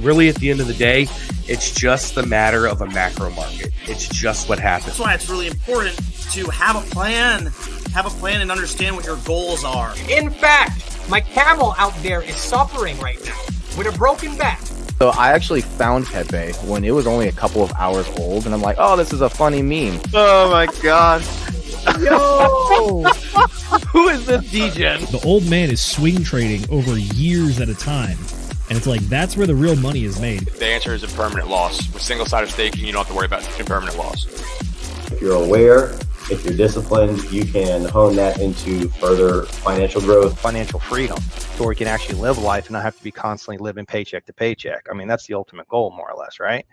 really, at the end of the day, it's just the matter of a macro market. It's just what happens. That's why it's really important to have a plan. Have a plan and understand what your goals are. In fact, my camel out there is suffering right now with a broken back. So I actually found Pepe when it was only a couple of hours old, and I'm like, oh, this is a funny meme. Oh my god. Yo! Who is this DJ? The old man is swing trading over years at a time. And it's like, that's where the real money is made. The answer is impermanent loss. With single-sided staking, you don't have to worry about impermanent loss. If you're aware, if you're disciplined, you can hone that into further financial growth. Financial freedom, so we can actually live life and not have to be constantly living paycheck to paycheck. I mean, that's the ultimate goal, more or less, right?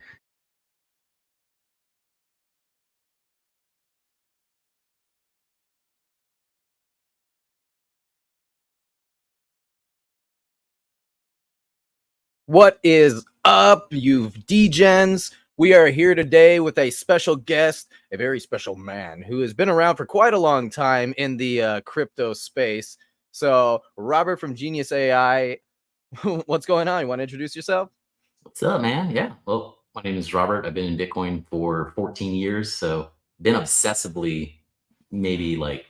What is up, you degens? We are here today with a special guest, a very special man who has been around for quite a long time in the crypto space. So, Robert from Genius AI, what's going on? You want to introduce yourself? What's up, man? Yeah. Well, my name is Robert. I've been in Bitcoin for 14 years. So, been obsessively, maybe like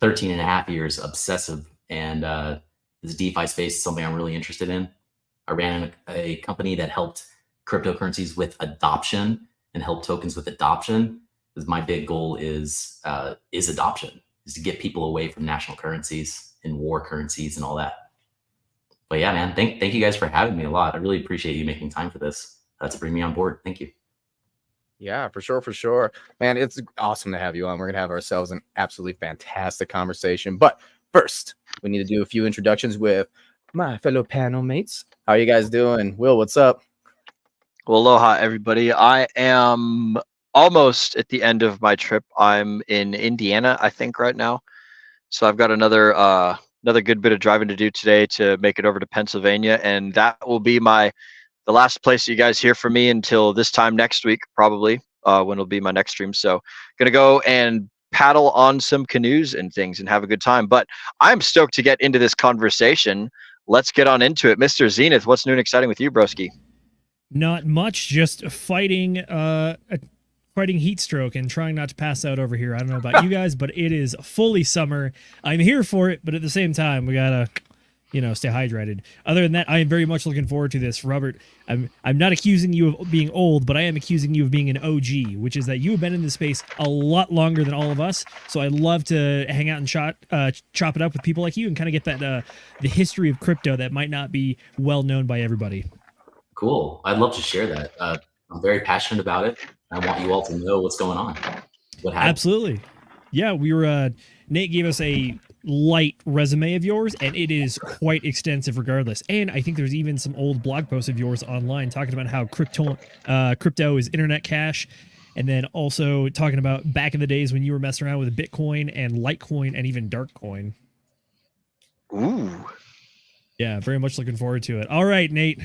13 and a half years obsessive. And this DeFi space is something I'm really interested in. I ran a company that helped cryptocurrencies with adoption and help tokens with adoption. Because my big goal is adoption, is to get people away from national currencies and war currencies and all that. But yeah, man, thank you guys for having me a lot. I really appreciate you making time for this. To bring me on board. Thank you. Yeah, for sure, for sure. Man, it's awesome to have you on. We're going to have ourselves an absolutely fantastic conversation. But first, we need to do a few introductions with my fellow panel mates. How you guys doing? Will, what's up? Well, aloha, everybody. I am almost at the end of my trip. I'm in Indiana, I think, right now. So I've got another good bit of driving to do today to make it over to Pennsylvania, and that will be the last place you guys hear from me until this time next week, probably, when it'll be my next stream. So gonna go and paddle on some canoes and things and have a good time. But I'm stoked to get into this conversation. Let's get on into it. Mr. Zenith, what's new and exciting with you, broski? Not much, just fighting heat stroke and trying not to pass out over here. I don't know about you guys, but it is fully summer. I'm here for it, but at the same time, we gotta, stay hydrated. Other than that, I am very much looking forward to this. Robert, I'm not accusing you of being old, but I am accusing you of being an OG, which is that you have been in this space a lot longer than all of us. So I love to hang out and chop it up with people like you and kind of get that the history of crypto that might not be well known by everybody. Cool. I'd love to share that. I'm very passionate about it. I want you all to know what's going on. What happened? Absolutely. Yeah, we were. Nate gave us a light resume of yours, and it is quite extensive regardless. And I think there's even some old blog posts of yours online talking about how crypto is internet cash, and then also talking about back in the days when you were messing around with Bitcoin and Litecoin and even Darkcoin. Ooh. Yeah, very much looking forward to it. All right, Nate,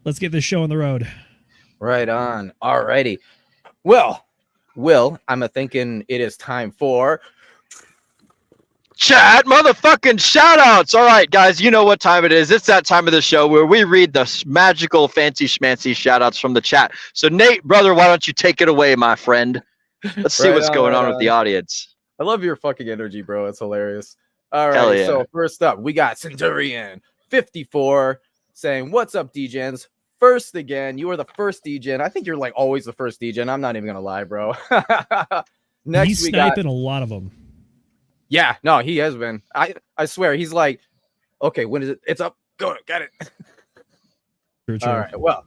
let's get this show on the road. Right on. All righty. Well, Will, I'm thinking it is time for Chat motherfucking shout outs. All right, guys, you know what time it is. It's that time of the show where we read the magical, fancy, schmancy shout outs from the chat. So, Nate, brother, why don't you take it away, my friend? Let's see what's going on with the audience. I love your fucking energy, bro. It's hilarious. All Hell right, yeah. So first up, we got Centurion54 saying, "What's up, DJs? First again. You are the first DJ. I think you're like always the first DJ. I'm not even gonna lie, bro." Next, He's we sniping got, a lot of them. Yeah, no, he has been. I swear, he's like, okay, when is it? It's up. Go, get it. True. All right. Well,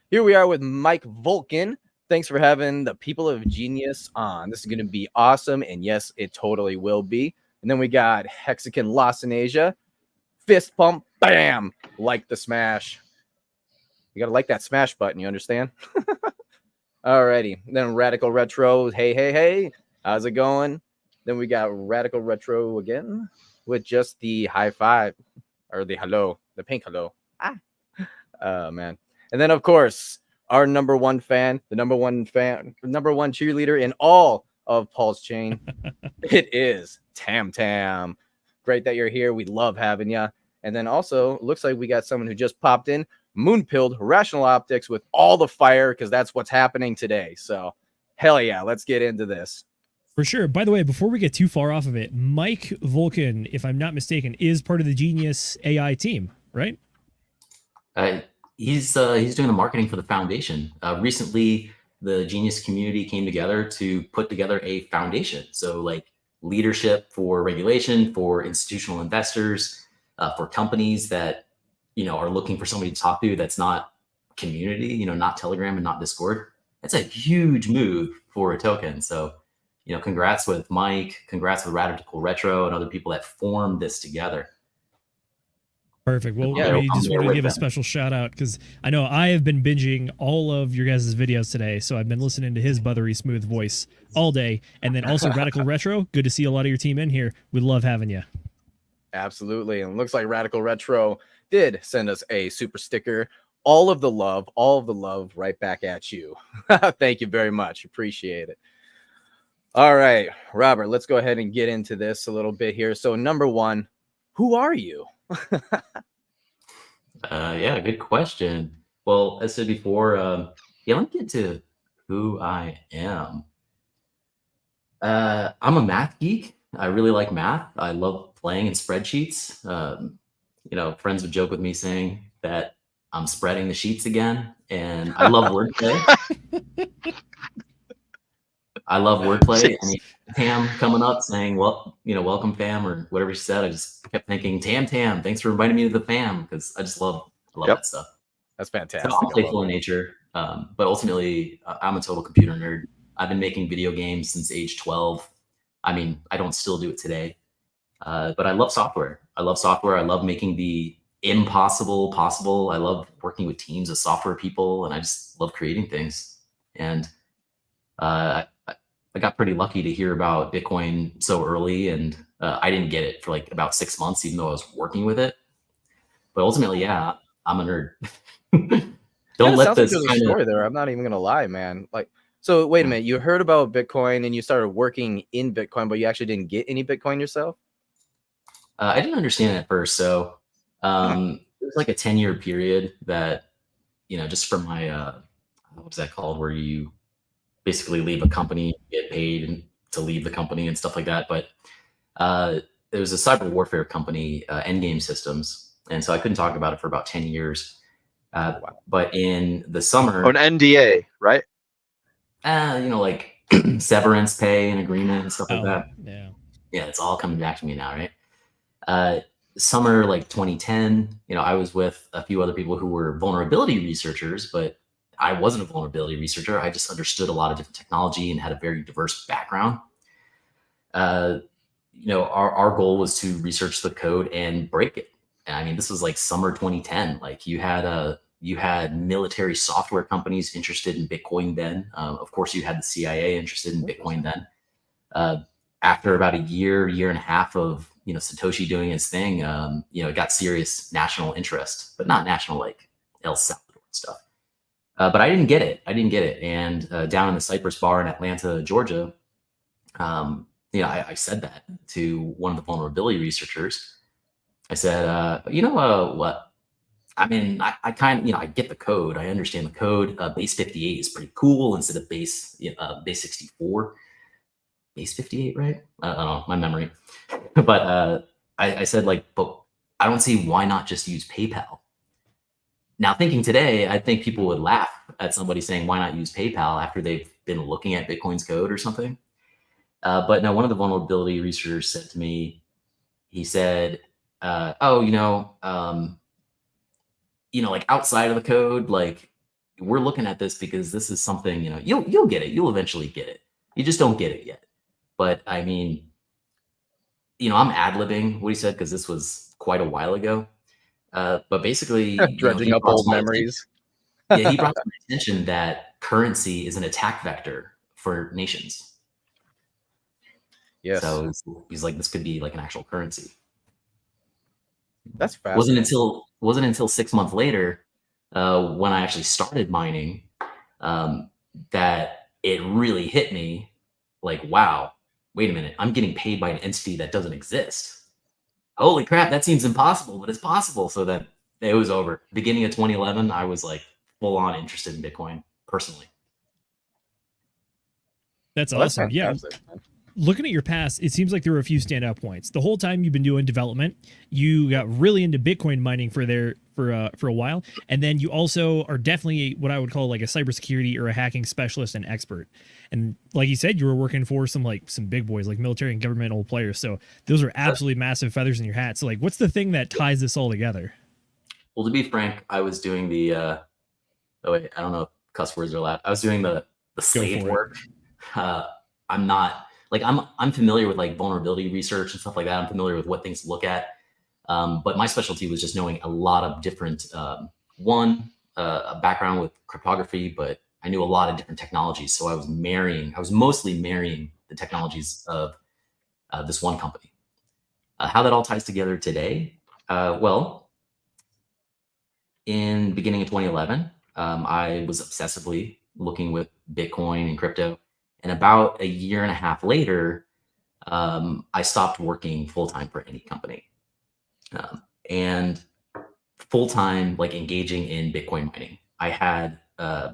here we are with Mike Vulcan. Thanks for having the people of Genius on. This is going to be awesome. And yes, it totally will be. And then we got Hexagon Lost in Asia. Fist pump. Bam. Like the smash. You got to like that smash button. You understand? All righty. Then Radical Retro. Hey. How's it going? Then we got Radical Retro again with just the high five or the hello, the pink hello. Man. And then, of course, our number one fan, the number one cheerleader in all of Paul's Chain. It is Tam. Great that you're here. We love having you. And then also, looks like we got someone who just popped in. moon-pilled rational optics with all the fire, because that's what's happening today. So hell yeah, let's get into this. For sure. By the way, before we get too far off of it, Mike Vulcan, if I'm not mistaken, is part of the Genius AI team, right? He's doing the marketing for the foundation. Recently, the Genius community came together to put together a foundation. So like leadership for regulation, for institutional investors, for companies that, are looking for somebody to talk to that's not community, not Telegram and not Discord. That's a huge move for a token. So, congrats with Mike, congrats with Radical Retro and other people that formed this together. Perfect. Well, Yeah, we just wanted to give a special shout out because I know I have been binging all of your guys' videos today, so I've been listening to his buttery smooth voice all day. And then also Radical Retro, good to see a lot of your team in here. We love having you. Absolutely. And it looks like Radical Retro did send us a super sticker. All of the love right back at you. Thank you very much. Appreciate it. All right, Robert, let's go ahead and get into this a little bit here. So number one, who are you? Yeah, good question. Well, as I said before, let me get to who I am. I'm a math geek. I really like math. I love playing in spreadsheets. Friends would joke with me saying that I'm spreading the sheets again, and I love wordplay. I love wordplay. I mean, Tam coming up saying, well, welcome fam, or whatever she said. I just kept thinking, Tam, thanks for inviting me to the fam, because I just love that stuff. That's fantastic. So I'm playful in nature, but ultimately I'm a total computer nerd. I've been making video games since age 12. I mean, I don't still do it today, but I love software. I love making the impossible possible. I love working with teams of software people, and I just love creating things. And I got pretty lucky to hear about Bitcoin so early, and I didn't get it for like about 6 months, even though I was working with it. But ultimately, yeah, I'm a nerd. Don't let this kind of story there. I'm not even gonna lie, man. Like, so wait a minute. You heard about Bitcoin and you started working in Bitcoin, but you actually didn't get any Bitcoin yourself? I didn't understand it at first. So it was like a 10-year period that, just from my what's that called, where you basically leave a company, get paid to leave the company and stuff like that. But it was a cyber warfare company, Endgame Systems. And so I couldn't talk about it for about 10 years. But in the summer... An NDA, right? Like severance pay and agreement and stuff like that. Yeah. Yeah, it's all coming back to me now, right? Summer like 2010, I was with a few other people who were vulnerability researchers, but I wasn't a vulnerability researcher. I just understood a lot of different technology and had a very diverse background. Our goal was to research the code and break it. And I mean, this was like summer 2010. Like you had military software companies interested in Bitcoin then. Of course, you had the CIA interested in Bitcoin then. After about a year and a half of Satoshi doing his thing, it got serious national interest, but not national like El Salvador stuff. But I didn't get it. And down in the Cypress Bar in Atlanta, Georgia, I said that to one of the vulnerability researchers. I said, what? I mean, I kind of, I get the code. I understand the code. Base 58 is pretty cool instead of base 64. Base 58, right? I don't know, my memory. But I said, but I don't see why not just use PayPal. Now, thinking today, I think people would laugh at somebody saying, why not use PayPal after they've been looking at Bitcoin's code or something. But no, one of the vulnerability researchers said to me, he said, like outside of the code, like we're looking at this because this is something, you'll get it. You'll eventually get it. You just don't get it yet. But I mean, I'm ad-libbing what he said because this was quite a while ago. But basically, dredging up old memories. Yeah, he brought to my attention that currency is an attack vector for nations. Yes. So he's like, this could be like an actual currency. That's fascinating. Wasn't until 6 months later, when I actually started mining, that it really hit me. Like, wow, wait a minute, I'm getting paid by an entity that doesn't exist. Holy crap, that seems impossible, but it's possible. So then it was over. Beginning of 2011, I was like full on interested in Bitcoin personally. That's Well, that's awesome. Yeah. fantastic, man. Looking at your past, it seems like there were a few standout points. The whole time you've been doing development, you got really into Bitcoin mining for a while, and then you also are definitely what I would call like a cybersecurity or a hacking specialist and expert. And like you said, you were working for some big boys, like military and governmental players. So those are absolutely massive feathers in your hat. So like, what's the thing that ties this all together? Well, to be frank, I was doing the oh wait, I don't know if cuss words are allowed. I was doing the slave work. I'm not like I'm familiar with like vulnerability research and stuff like that. I'm familiar with what things to look at. But my specialty was just knowing a lot of different a background with cryptography, but I knew a lot of different technologies. So I was mostly marrying the technologies of this one company. How that all ties together today? Well, in the beginning of 2011, I was obsessively looking with Bitcoin and crypto. And about a year and a half later, I stopped working full-time for any company. And full-time, like engaging in Bitcoin mining. I had, I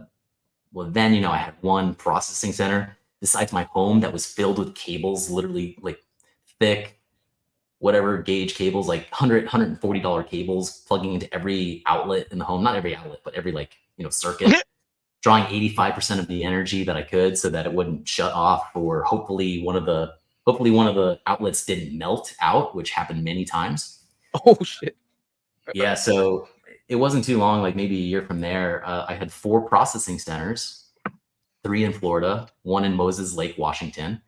had one processing center besides my home that was filled with cables, literally like thick, whatever gauge cables, like $140 cables plugging into every outlet in the home. Not every outlet, but every circuit. Drawing 85% of the energy that I could so that it wouldn't shut off, or hopefully one of the outlets didn't melt out, which happened many times. Oh shit. Yeah, so it wasn't too long, like maybe a year from there, I had 4 processing centers, 3 in Florida, 1 in Moses Lake, Washington.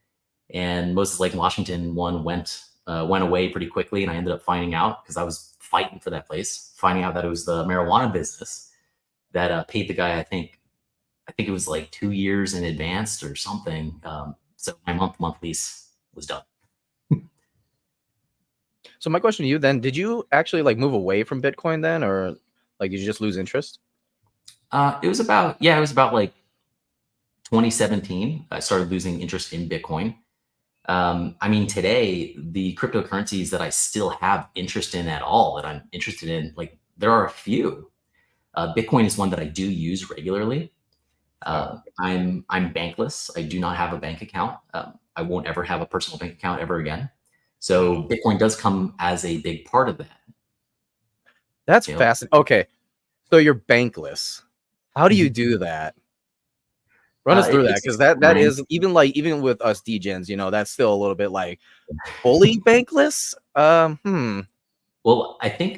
And Moses Lake, Washington, one went away pretty quickly, and I ended up finding out, because I was fighting for that place, finding out that it was the marijuana business that paid the guy, I think it was like 2 years in advance or something. So my month lease was done. So my question to you then, did you actually like move away from Bitcoin then, or like did you just lose interest? It was about like 2017. I started losing interest in Bitcoin. I mean, today, the cryptocurrencies that I still have interest in at all, that I'm interested in, like there are a few. Bitcoin is one that I do use regularly. I'm bankless. I do not have a bank account. I won't ever have a personal bank account ever again. So Bitcoin does come as a big part of that. That's fascinating. Okay, so you're bankless. How do you do that? Run us through that, because that is even with us degens, that's still a little bit like fully bankless. Well, I think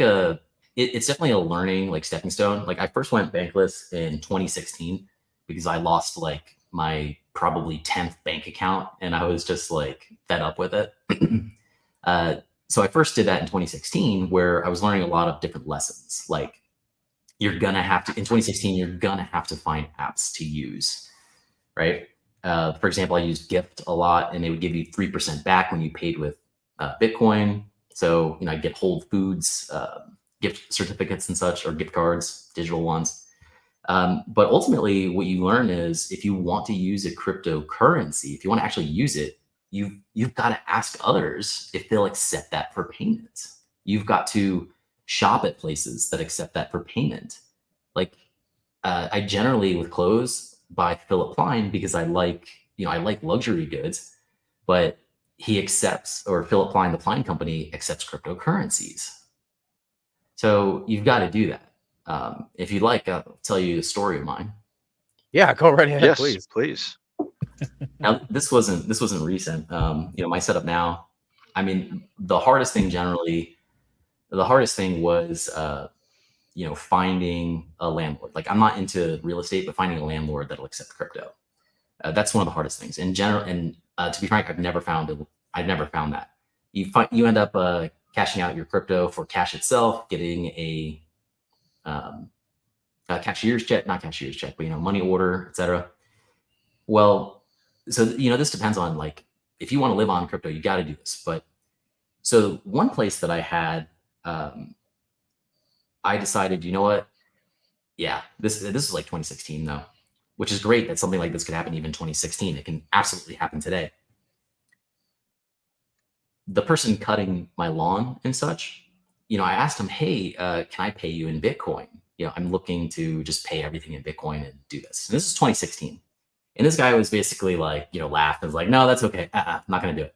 it's definitely a learning like stepping stone. Like I first went bankless in 2016 because I lost like my probably 10th bank account, and I was just like fed up with it. So I first did that in 2016, where I was learning a lot of different lessons. Like in 2016, you're gonna have to find apps to use, right? For example, I used Gift a lot, and they would give you 3% back when you paid with Bitcoin. So, I'd get Whole Foods gift certificates and such, or gift cards, digital ones. But ultimately, what you learn is if you want to use a cryptocurrency, if you want to actually use it, you've got to ask others if they'll accept that for payment. You've got to shop at places that accept that for payment. Like I generally with clothes buy Philip Klein because I like luxury goods, but Philip Klein, the Klein company, accepts cryptocurrencies. So you've got to do that. If you'd like, I'll tell you a story of mine. Yeah, go right ahead, Yes, please. Now, this wasn't recent. My setup now, I mean, the hardest thing was, finding a landlord. Like I'm not into real estate, but finding a landlord that'll accept crypto. That's one of the hardest things in general. And to be frank, I've never found that. You end up cashing out your crypto for cash itself, getting a cashier's check, not cashier's check, but money order, etc. Well, so this depends on like if you want to live on crypto, you got to do this. But so one place that I had, I decided, you know what? Yeah, this is like 2016 though, which is great that something like this could happen even 2016. It can absolutely happen today. The person cutting my lawn and such, I asked him, hey, can I pay you in Bitcoin? I'm looking to just pay everything in Bitcoin and do this. And this is 2016. And this guy was basically like, laughed and was like, no, that's okay. I'm not going to do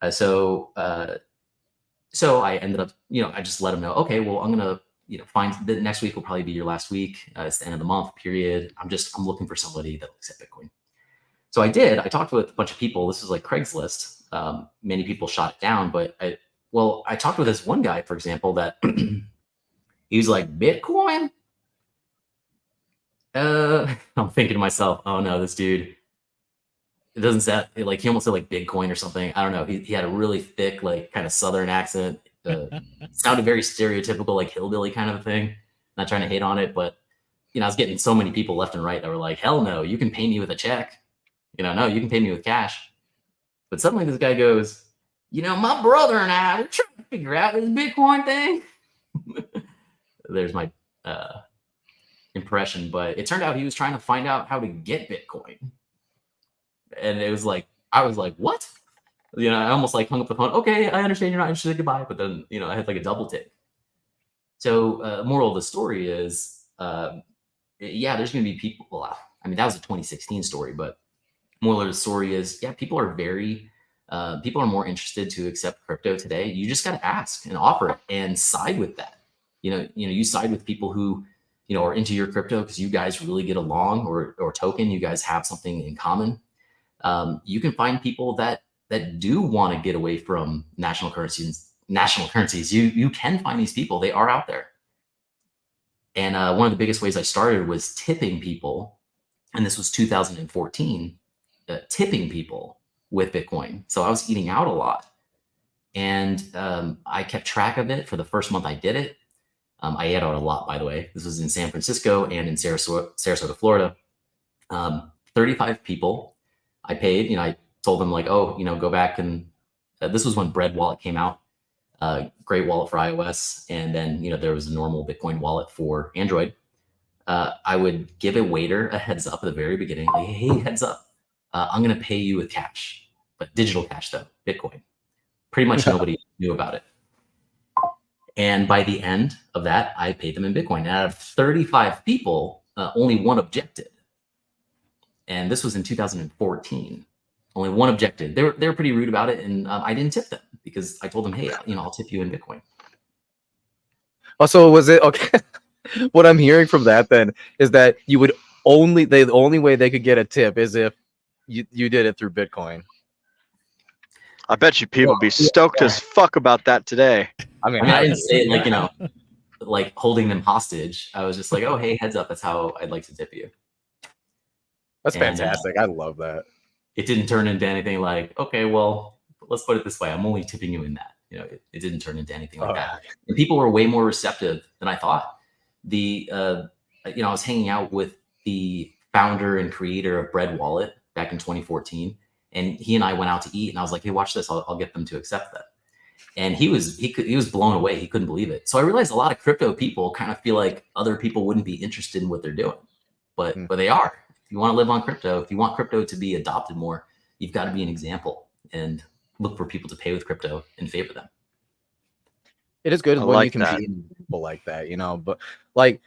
it. So I ended up, I just let him know, okay, well, I'm going to, find the next week will probably be your last week. It's the end of the month period. I'm looking for somebody that looks at Bitcoin. So I did. I talked with a bunch of people. This was like Craigslist. Many people shot it down, but I talked with this one guy, for example, that he was like, Bitcoin? I'm thinking to myself, oh no, this dude, it doesn't sound like he almost said like Bitcoin or something. I don't know. He had a really thick, like kind of Southern accent. Sounded very stereotypical, like hillbilly kind of a thing. Not trying to hate on it, but I was getting so many people left and right that were like, hell no, you can pay me with a check. No, you can pay me with cash. But suddenly this guy goes, my brother and I, we're trying to figure out this Bitcoin thing. There's my impression, but it turned out he was trying to find out how to get Bitcoin. And it was like, I was like, what? I almost like hung up the phone. Okay, I understand you're not interested. Goodbye. But then, I had like a double take. So moral of the story is, there's going to be people. Well, I mean, that was a 2016 story, but moral of the story is, people are people are more interested to accept crypto today. You just got to ask and offer it and side with that. You side with people who, are into your crypto because you guys really get along, or token, you guys have something in common. You can find people that do want to get away from national currencies. You can find these people. They are out there. And one of the biggest ways I started was tipping people. And this was 2014, tipping people with Bitcoin. So I was eating out a lot. And I kept track of it for the first month I did it. I ate out a lot, by the way. This was in San Francisco and in Sarasota, Florida. 35 people I paid. I told them like, oh, go back and this was when Bread Wallet came out. Great wallet for iOS. And then, there was a normal Bitcoin wallet for Android. I would give a waiter a heads up at the very beginning. Like, hey, heads up. I'm going to pay you with cash, but digital cash though, Bitcoin. Pretty much nobody knew about it. And by the end of that, I paid them in Bitcoin. And out of 35 people, only one objected. And this was in 2014. Only one objected. They were pretty rude about it, and I didn't tip them because I told them, hey, I'll tip you in Bitcoin. Also, was it okay? What I'm hearing from that then is that the only way they could get a tip is if you did it through Bitcoin. I bet you people be stoked as fuck about that today. I didn't say it like, like holding them hostage. I was just like, oh, hey, heads up. That's how I'd like to tip you. That's fantastic. I love that. It didn't turn into anything like, okay, well, let's put it this way. I'm only tipping you in that. It didn't turn into anything like that. And people were way more receptive than I thought. I was hanging out with the founder and creator of Bread Wallet back in 2014. And he and I went out to eat, and I was like, hey, watch this. I'll get them to accept that. And he was blown away. He couldn't believe it. So I realized a lot of crypto people kind of feel like other people wouldn't be interested in what they're doing, but they are. If you want to live on crypto, if you want crypto to be adopted more, you've got to be an example and look for people to pay with crypto and favor them. It is good when you can be an example like that, but like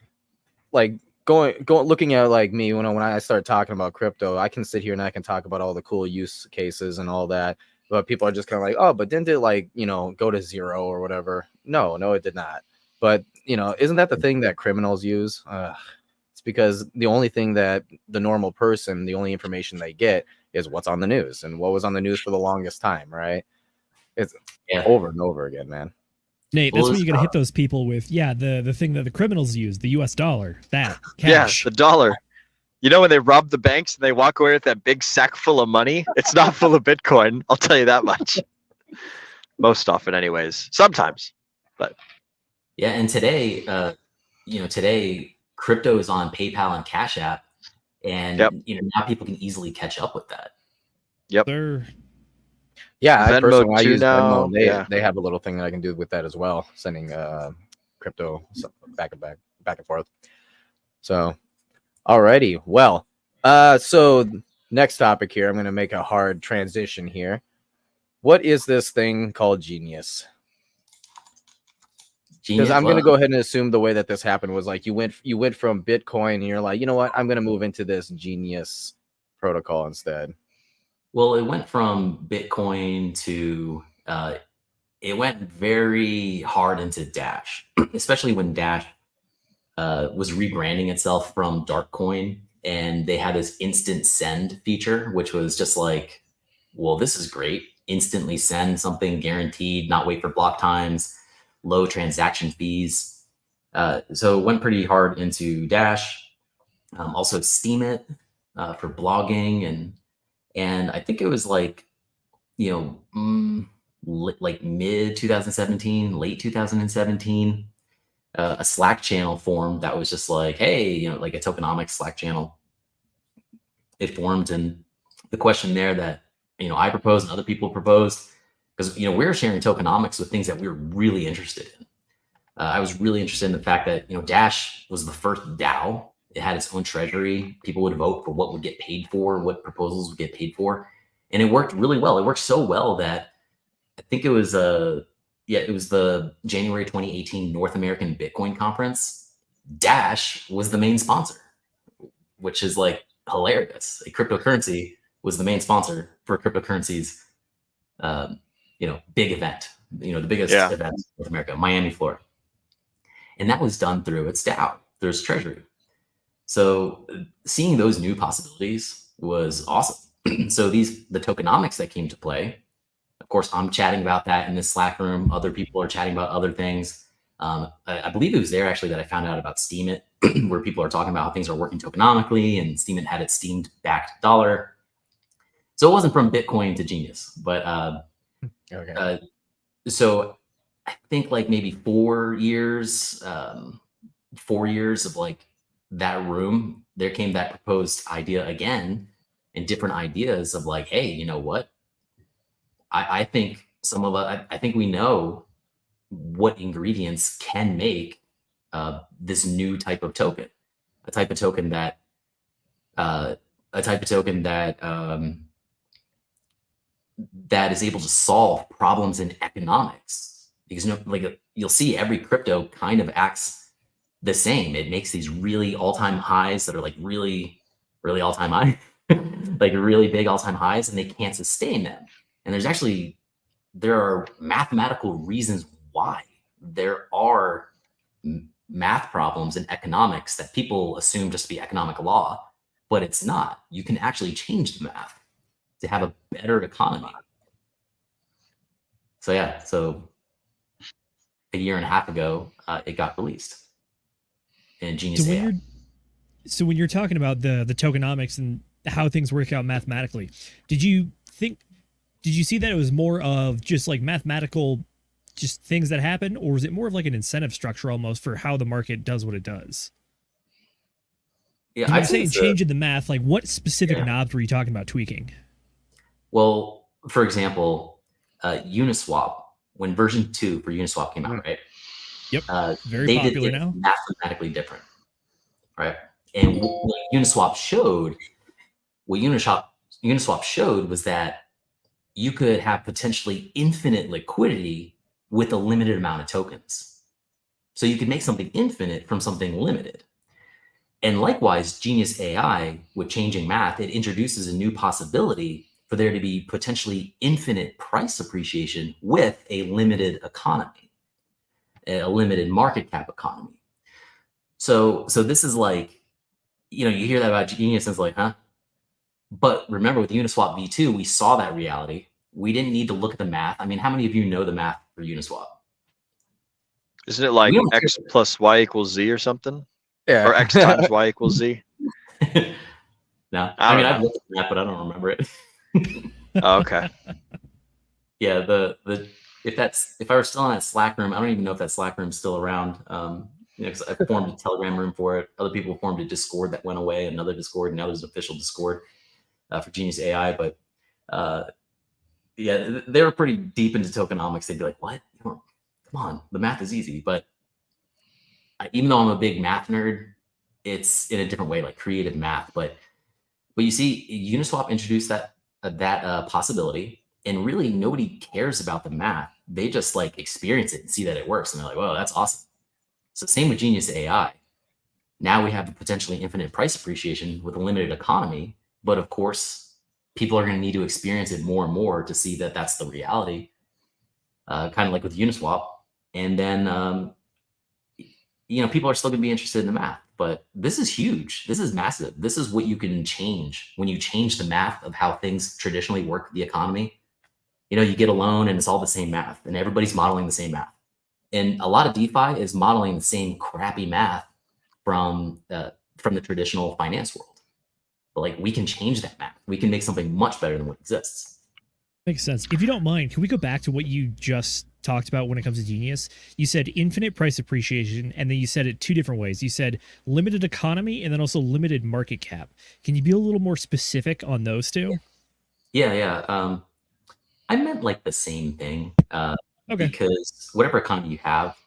going looking at like me when I start talking about crypto, I can sit here and I can talk about all the cool use cases and all that, but people are just kind of like, oh, but didn't it like go to zero or whatever? No, it did not. But isn't that the thing that criminals use? It's because the only thing that the normal person, the only information they get is what's on the news and what was on the news for the longest time, right? It's over and over again, man. Nate, that's what you're gonna hit those people with. Yeah, the thing that the criminals use, the US dollar, that cash. Yeah, the dollar. When they rob the banks and they walk away with that big sack full of money, it's not full of Bitcoin. I'll tell you that much. Most often, anyways. Sometimes, but yeah. And today, today crypto is on PayPal and Cash App, and now people can easily catch up with that. Yep. Yeah, I use Venmo. They have a little thing that I can do with that as well, sending crypto back and forth. So, alrighty. Well, so next topic here, I'm going to make a hard transition here. What is this thing called Genius? Because Genius. I'm going to well, go ahead and assume the way that this happened was like you went from Bitcoin and you're like, you know what, I'm going to move into this Genius protocol instead. Well, it went from Bitcoin to it went very hard into Dash, especially when Dash was rebranding itself from Darkcoin, and they had this instant send feature, which was just like, well, this is great. Instantly send something guaranteed, not wait for block times, low transaction fees. So it went pretty hard into Dash. Also Steemit for blogging, and I think it was like, like mid 2017, late 2017. A Slack channel formed that was just like, hey, like a tokenomics Slack channel. It formed, and the question there that I proposed and other people proposed, because we were sharing tokenomics with things that we were really interested in. I was really interested in the fact that Dash was the first DAO. It had its own treasury. People would vote for what would get paid for, what proposals would get paid for, and it worked really well. It worked so well that I think it was it was the January 2018 North American Bitcoin Conference. Dash was the main sponsor, which is like hilarious. A cryptocurrency was the main sponsor for cryptocurrency's, big event, the biggest event in North America, Miami, Florida. And that was done through its DAO, through its treasury. So seeing those new possibilities was awesome. So the tokenomics that came to play, of course, I'm chatting about that in this Slack room. Other people are chatting about other things. I believe it was there actually that I found out about Steemit, where people are talking about how things are working tokenomically, and Steemit had its steamed backed dollar. So it wasn't from Bitcoin to Genius, but Okay. So I think like maybe 4 years, 4 years of like that room, there came that proposed idea again, and different ideas of like, hey, you know what? I think I think we know what ingredients can make this new type of token, a type of token that that is able to solve problems in economics. Because you'll see every crypto kind of acts the same. It makes these really all-time highs that are like really, really all-time high, like really big all-time highs, and they can't sustain them. And there are mathematical reasons why. There are math problems in economics that people assume just to be economic law, but it's not. You can actually change the math to have a better economy. So a year and a half ago, it got released in Genius AI. So when you're talking about the tokenomics and how things work out mathematically, did you see that it was more of just like mathematical, just things that happen, or was it more of like an incentive structure almost for how the market does what it does? Yeah, I'm saying changing the math, like what specific knobs were you talking about tweaking? Well, for example, Uniswap, when version 2 for Uniswap came out, right? Yep. Very they popular did now. Mathematically different, right? And what Uniswap showed was that you could have potentially infinite liquidity with a limited amount of tokens. So you could make something infinite from something limited. And likewise, Genius AI, with changing math, it introduces a new possibility for there to be potentially infinite price appreciation with a limited economy, a limited market cap economy. So this is like, you hear that about Genius and it's like, huh? But remember, with Uniswap v2, we saw that reality. We didn't need to look at the math. I mean, how many of you know the math for Uniswap? Isn't it like X plus Y equals Z or something? Yeah. Or X times Y equals Z? No. I've looked at that, but I don't remember it. Oh, okay. Yeah, if I were still in that Slack room, I don't even know if that Slack room's still around. Because I formed a Telegram room for it. Other people formed a Discord that went away, another Discord, and now there's an official Discord for Genius AI. But they were pretty deep into tokenomics. They'd be like, "What? Come on, the math is easy." But even though I'm a big math nerd, it's in a different way, like creative math. But you see, Uniswap introduced that possibility, and really nobody cares about the math. They just like experience it and see that it works, and they're like, "Whoa, that's awesome." So same with Genius AI. Now we have the potentially infinite price appreciation with a limited economy, but of course, people are going to need to experience it more and more to see that that's the reality. Kind of like with Uniswap, and then people are still going to be interested in the math. But this is huge. This is massive. This is what you can change when you change the math of how things traditionally work the economy. You get a loan and it's all the same math, and everybody's modeling the same math. And a lot of DeFi is modeling the same crappy math from the traditional finance world. But like, we can change that math. We can make something much better than what exists. Makes sense. If you don't mind, can we go back to what you just talked about when it comes to Genius? You said infinite price appreciation, and then you said it two different ways. You said limited economy and then also limited market cap. Can you be a little more specific on those two? Yeah. I meant like the same thing. Okay. Because whatever economy you have,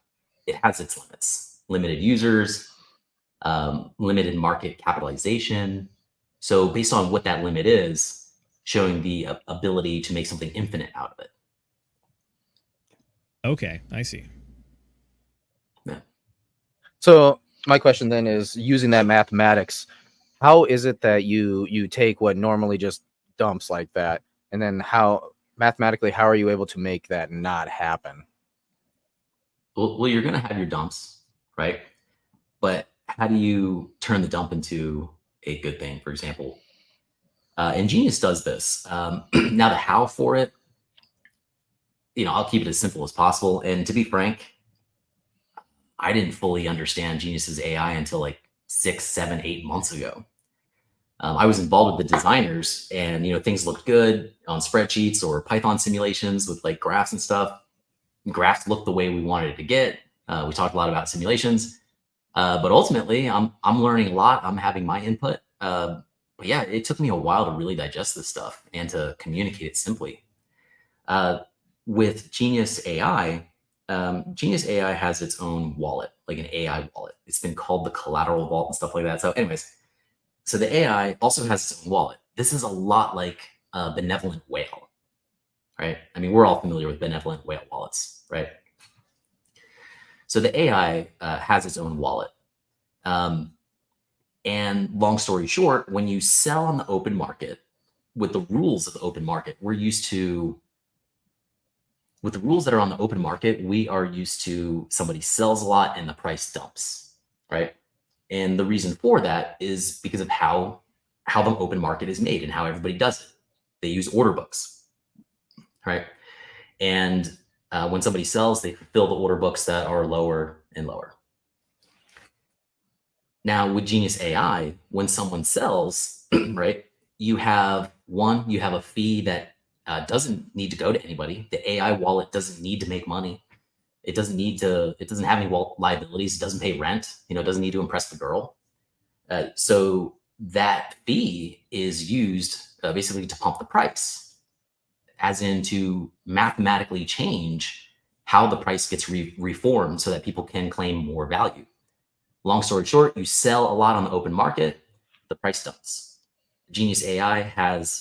it has its limits. Limited users, limited market capitalization. So based on what that limit is, showing the ability to make something infinite out of it. Okay, I see. Yeah. So my question then is, using that mathematics, how is it that you take what normally just dumps like that, and then how mathematically, how are you able to make that not happen? Well, you're going to have your dumps, right? But how do you turn the dump into a good thing, for example? And Genius does this. Now the how for it, I'll keep it as simple as possible. And to be frank, I didn't fully understand Genius's AI until like 6, 7, 8 months ago. I was involved with the designers, and things looked good on spreadsheets or Python simulations with like graphs and stuff. Graphs looked the way we wanted it to get. We talked a lot about simulations, but ultimately, I'm learning a lot. I'm having my input. But yeah, it took me a while to really digest this stuff and to communicate it simply. With Genius AI, Genius AI has its own wallet, like an AI wallet. It's been called the collateral vault and stuff like that. So anyways, so the AI also has its own wallet. This is a lot like a benevolent whale, right? I mean, we're all familiar with benevolent whale wallets, right? So the AI has its own wallet. And long story short, when you sell on the open market, with the rules of the open market, with the rules that are on the open market, we are used to somebody sells a lot and the price dumps, right? And the reason for that is because of how the open market is made and how everybody does it. They use order books, right? And when somebody sells, they fulfill the order books that are lower and lower. Now with Genius AI, when someone sells, right, you have a fee that doesn't need to go to anybody. The AI wallet doesn't need to make money. It doesn't have any liabilities. It doesn't pay rent. It doesn't need to impress the girl. So that fee is used basically to pump the price, as in to mathematically change how the price gets reformed so that people can claim more value. Long story short, you sell a lot on the open market, the price dumps. Genius AI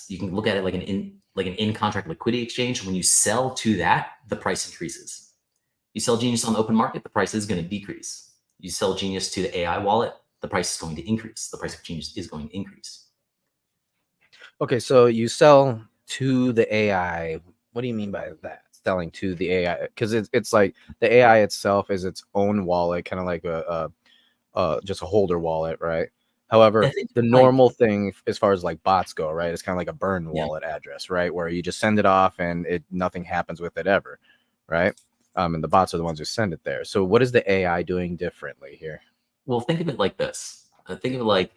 you can look at it like an in-contract liquidity exchange. When you sell to that, the price increases. You sell Genius on the open market, the price is going to decrease. You sell Genius to the AI wallet, the price is going to increase. The price of Genius is going to increase. Okay, so you sell to the AI. What do you mean by that? Selling to the AI? Because it's like the AI itself is its own wallet, kind of like just a holder wallet, right? However, the normal thing as far as like bots go, right, it's kind of like a burn wallet address, right, where you just send it off and nothing happens with it ever, right? And the bots are the ones who send it there. So what is the AI doing differently here? Well, think of it like this. Think of it like,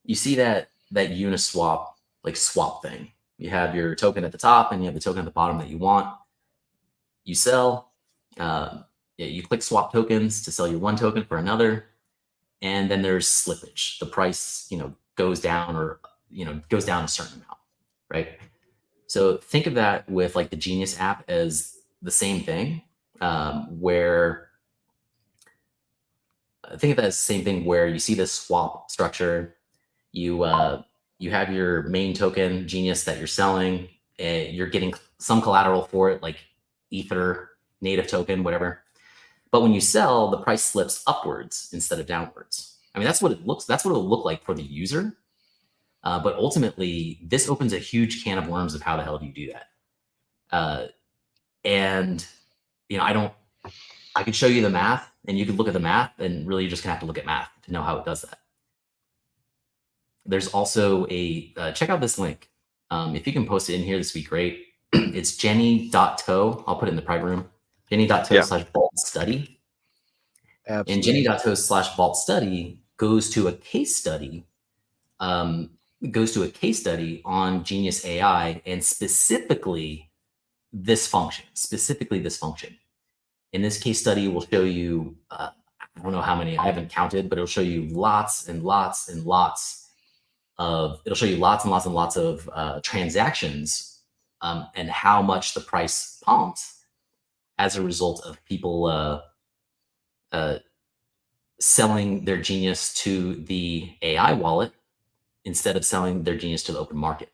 you see that Uniswap like swap thing. You have your token at the top and you have the token at the bottom that you want. You sell. You click swap tokens to sell your one token for another. And then there's slippage. The price, goes down or, goes down a certain amount, right? So think of that with like the Genius app as the same thing, where you see this swap structure, you have your main token Genius that you're selling, You're getting some collateral for it, like Ether, native token, whatever. But when you sell, the price slips upwards instead of downwards. I mean, that's what it'll look like for the user. But ultimately, this opens a huge can of worms of how the hell do you do that? And I could show you the math, and you could look at the math, and really you're just gonna have to look at math to know how it does that. There's also check out this link. If you can post it in here, this would be great. It's jenny.to. I'll put it in the private room. Jenny.to/vault study. Absolutely. And Jenny.to/vault study goes to a case study. Goes to a case study on Genius AI, and specifically this function. In this case study, we'll show you, I don't know how many, I haven't counted, but it'll show you lots and lots and lots of transactions and how much the price pumped as a result of people selling their Genius to the AI wallet instead of selling their Genius to the open market.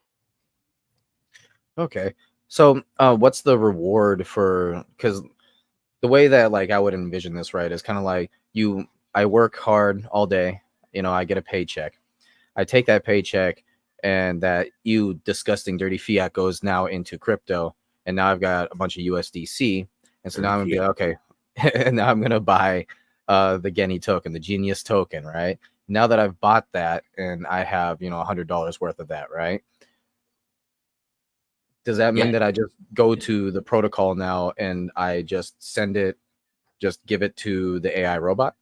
Okay. So what's the reward for, because the way that like I would envision this, right, is kind of like I work hard all day, I get a paycheck. I take that paycheck and that disgusting dirty fiat goes now into crypto, and now I've got a bunch of USDC, and so now I'm gonna be like, okay, and now I'm gonna buy the Genny token, the Genius token, right? Now that I've bought that and I have $100 worth of that, right? Does that mean that I just go to the protocol now and I just give it to the AI robot?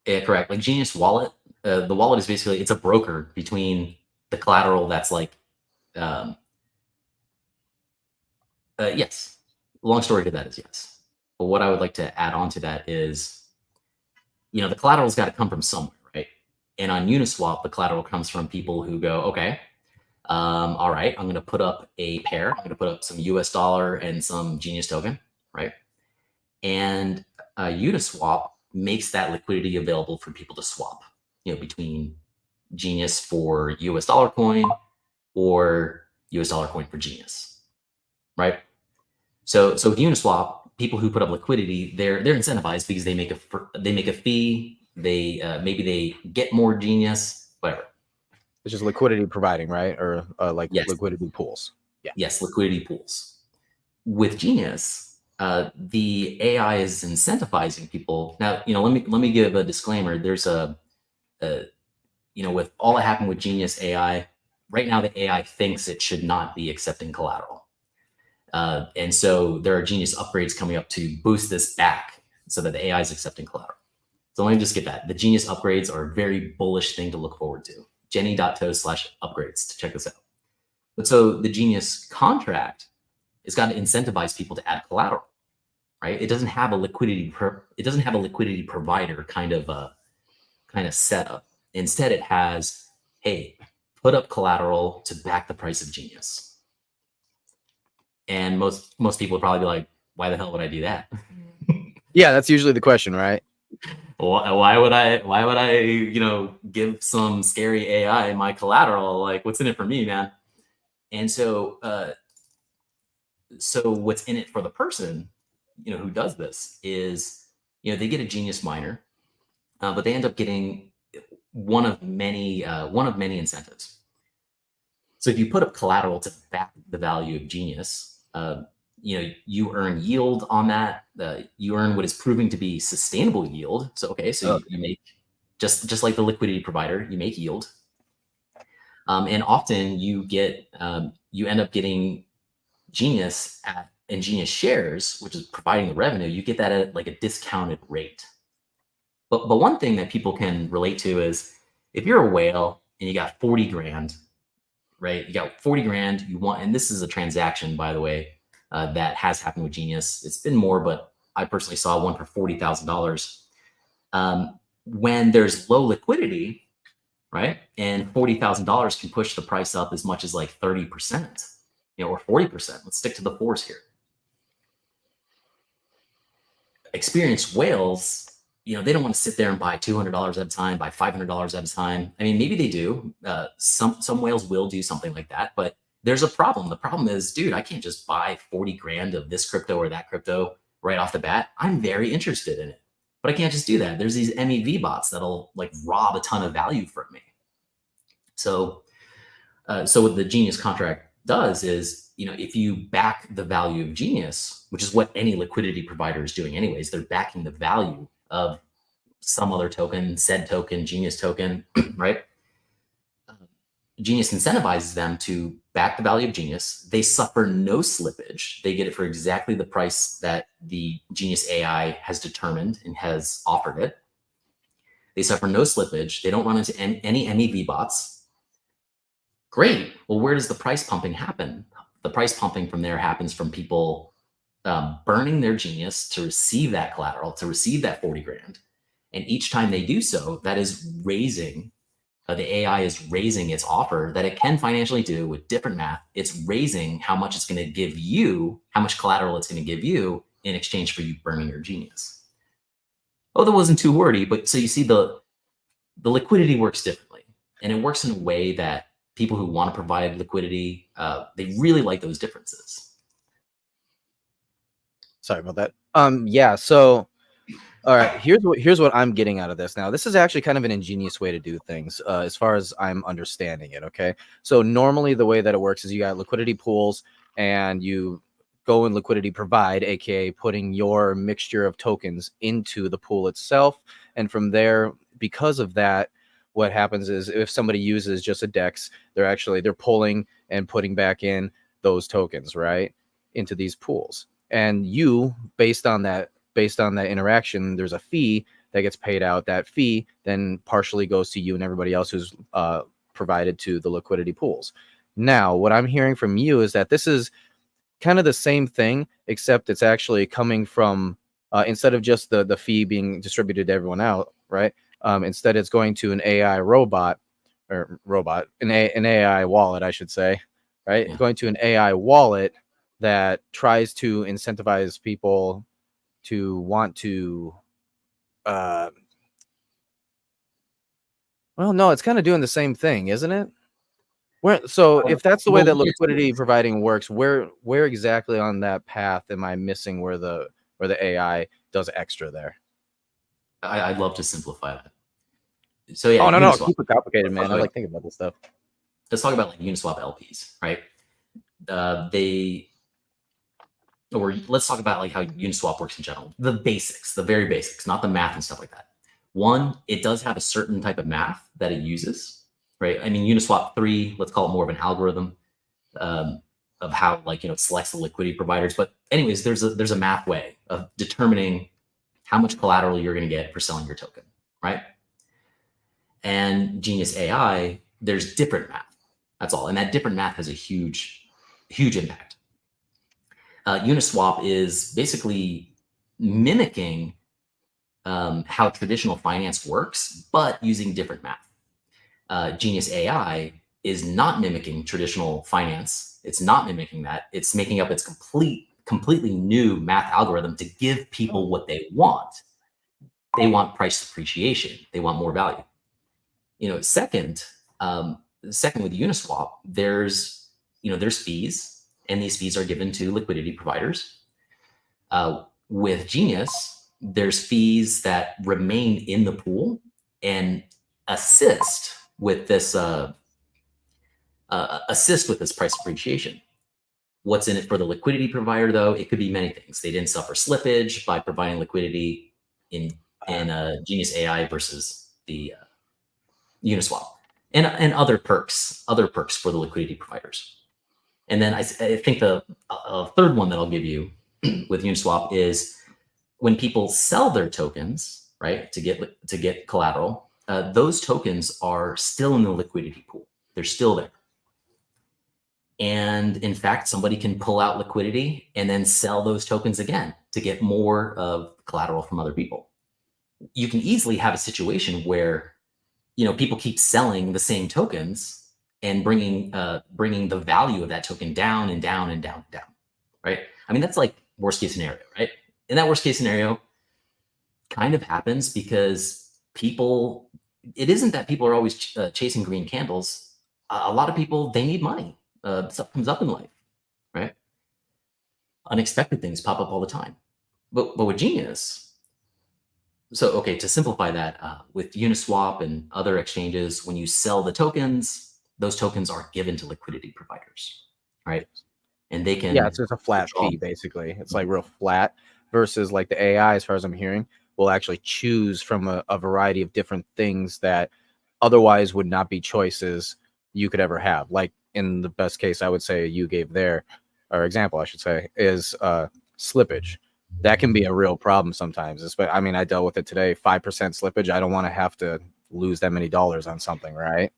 Yeah, correct. Like Genius Wallet, the wallet is basically, it's a broker between the collateral that's like, yes. Long story to that is yes. But what I would like to add on to that is, the collateral's got to come from somewhere, right? And on Uniswap, the collateral comes from people who go, okay, all right, I'm going to put up a pair. I'm going to put up some US dollar and some Genius token, right? And Uniswap makes that liquidity available for people to swap, between Genius for US dollar coin or US dollar coin for Genius, right? So with Uniswap, people who put up liquidity, they're incentivized because they make a fee. Maybe they get more Genius, whatever. It's just liquidity providing, right? Or yes. Liquidity pools. Yeah. Yes, liquidity pools. With Genius, the AI is incentivizing people. Now, let me give a disclaimer. There's with all that happened with Genius AI, right now the AI thinks it should not be accepting collateral. And so there are Genius upgrades coming up to boost this back so that the AI is accepting collateral. So let me just get that. The Genius upgrades are a very bullish thing to look forward to. Jenny.to/upgrades to check this out. But so the Genius contract has got to incentivize people to add collateral, right? It doesn't have a liquidity provider kind of setup. Instead, it has, hey, put up collateral to back the price of Genius. And most people would probably be like, why the hell would I do that? Yeah, that's usually the question, right? Why would I, give some scary AI my collateral? Like, what's in it for me, man? And so what's in it for the person, who does this is, they get a Genius miner, but they end up getting one of many incentives. So if you put up collateral to back the value of Genius, you earn yield on that. You earn what is proving to be sustainable yield. So, okay, so you make, just like the liquidity provider, you make yield. And often you end up getting Genius and Genius shares, which is providing the revenue. You get that at like a discounted rate. But one thing that people can relate to is if you're a whale and you got 40 grand, right? You got 40 grand, and this is a transaction, by the way, that has happened with Genius. It's been more, but I personally saw one for $40,000. When there's low liquidity, right? And $40,000 can push the price up as much as like 30%, or 40%. Let's stick to the fours here. Experienced whales, they don't want to sit there and buy $200 at a time, buy $500 at a time. I mean, maybe they do. Some whales will do something like that, but there's a problem. The problem is, dude, I can't just buy 40 grand of this crypto or that crypto right off the bat. I'm very interested in it, but I can't just do that. There's these MEV bots that'll like rob a ton of value from me. So what the Genius contract does is, if you back the value of Genius, which is what any liquidity provider is doing anyways, they're backing the value of some other token, said token, Genius token, right? Genius incentivizes them to back the value of Genius. They suffer no slippage. They get it for exactly the price that the Genius AI has determined and has offered it. They suffer no slippage. They don't run into any MEV bots. Great. Well, where does the price pumping happen? The price pumping from there happens from people burning their Genius to receive that collateral, to receive that 40 grand. And each time they do so, that is raising, the AI is raising its offer that it can financially do with different math. It's raising how much it's going to give you, how much collateral it's going to give you in exchange for you burning your Genius. Oh, that wasn't too wordy, but so you see the liquidity works differently. And it works in a way that people who want to provide liquidity, they really like those differences. Sorry about that. Yeah, so all right, here's what I'm getting out of this. Now, this is actually kind of an ingenious way to do things, as far as I'm understanding it. Okay, so normally the way that it works is you got liquidity pools, and you go and liquidity provide, aka putting your mixture of tokens into the pool itself, and from there, because of that, what happens is if somebody uses just a DEX, they're pulling and putting back in those tokens right into these pools, and you based on that interaction, there's a fee that gets paid out. That fee then partially goes to you and everybody else who's provided to the liquidity pools. Now, what I'm hearing from you is that this is kind of the same thing, except it's actually coming from, instead of just the fee being distributed to everyone out, right? Instead, it's going to an AI an AI wallet, I should say, right? Yeah. Going to an AI wallet that tries to incentivize people to want to well, no, it's kind of doing the same thing, isn't it? So if that's the way that liquidity providing works, where exactly on that path am I missing where the AI does extra there? I'd love to simplify that. So yeah, no, Uniswap. keep it complicated, man. I like thinking about this stuff. Let's talk about like Uniswap LPs, right? Let's talk about like how Uniswap works in general. The basics, the very basics, not the math and stuff like that. One, it does have a certain type of math that it uses, right? I mean, Uniswap 3, let's call it more of an algorithm of how it selects the liquidity providers. But anyways, there's a math way of determining how much collateral you're going to get for selling your token, right? And Genius AI, there's different math. That's all. And that different math has a huge, huge impact. Uniswap is basically mimicking how traditional finance works, but using different math. Genius AI is not mimicking traditional finance. It's not mimicking that. It's making up its completely new math algorithm to give people what they want. They want price appreciation. They want more value. Second with Uniswap, there's fees. And these fees are given to liquidity providers. With Genius, there's fees that remain in the pool and assist with this price appreciation. What's in it for the liquidity provider, though? It could be many things. They didn't suffer slippage by providing liquidity in Genius AI versus the Uniswap, and other perks for the liquidity providers. And then I think the third one that I'll give you with Uniswap is when people sell their tokens, right, to get collateral, those tokens are still in the liquidity pool. They're still there. And in fact, somebody can pull out liquidity and then sell those tokens again to get more of collateral from other people. You can easily have a situation where, people keep selling the same tokens and bringing the value of that token down and down and down and down, right? I mean, that's like worst case scenario, right? And that worst case scenario kind of happens because it isn't that people are always chasing green candles. A lot of people, they need money. stuff comes up in life, right? Unexpected things pop up all the time. But with Genius, so okay, to simplify that, with Uniswap and other exchanges, when you sell the tokens, those tokens are given to liquidity providers, right? And they can it's just a flat withdraw. fee, basically. It's like real flat versus like the AI, as far as I'm hearing, will actually choose from a variety of different things that otherwise would not be choices you could ever have. Like in the best case, I would say you gave there, or example, I should say, is slippage. That can be a real problem sometimes. I mean, I dealt with it today. 5% slippage. I don't want to have to lose that many dollars on something, right?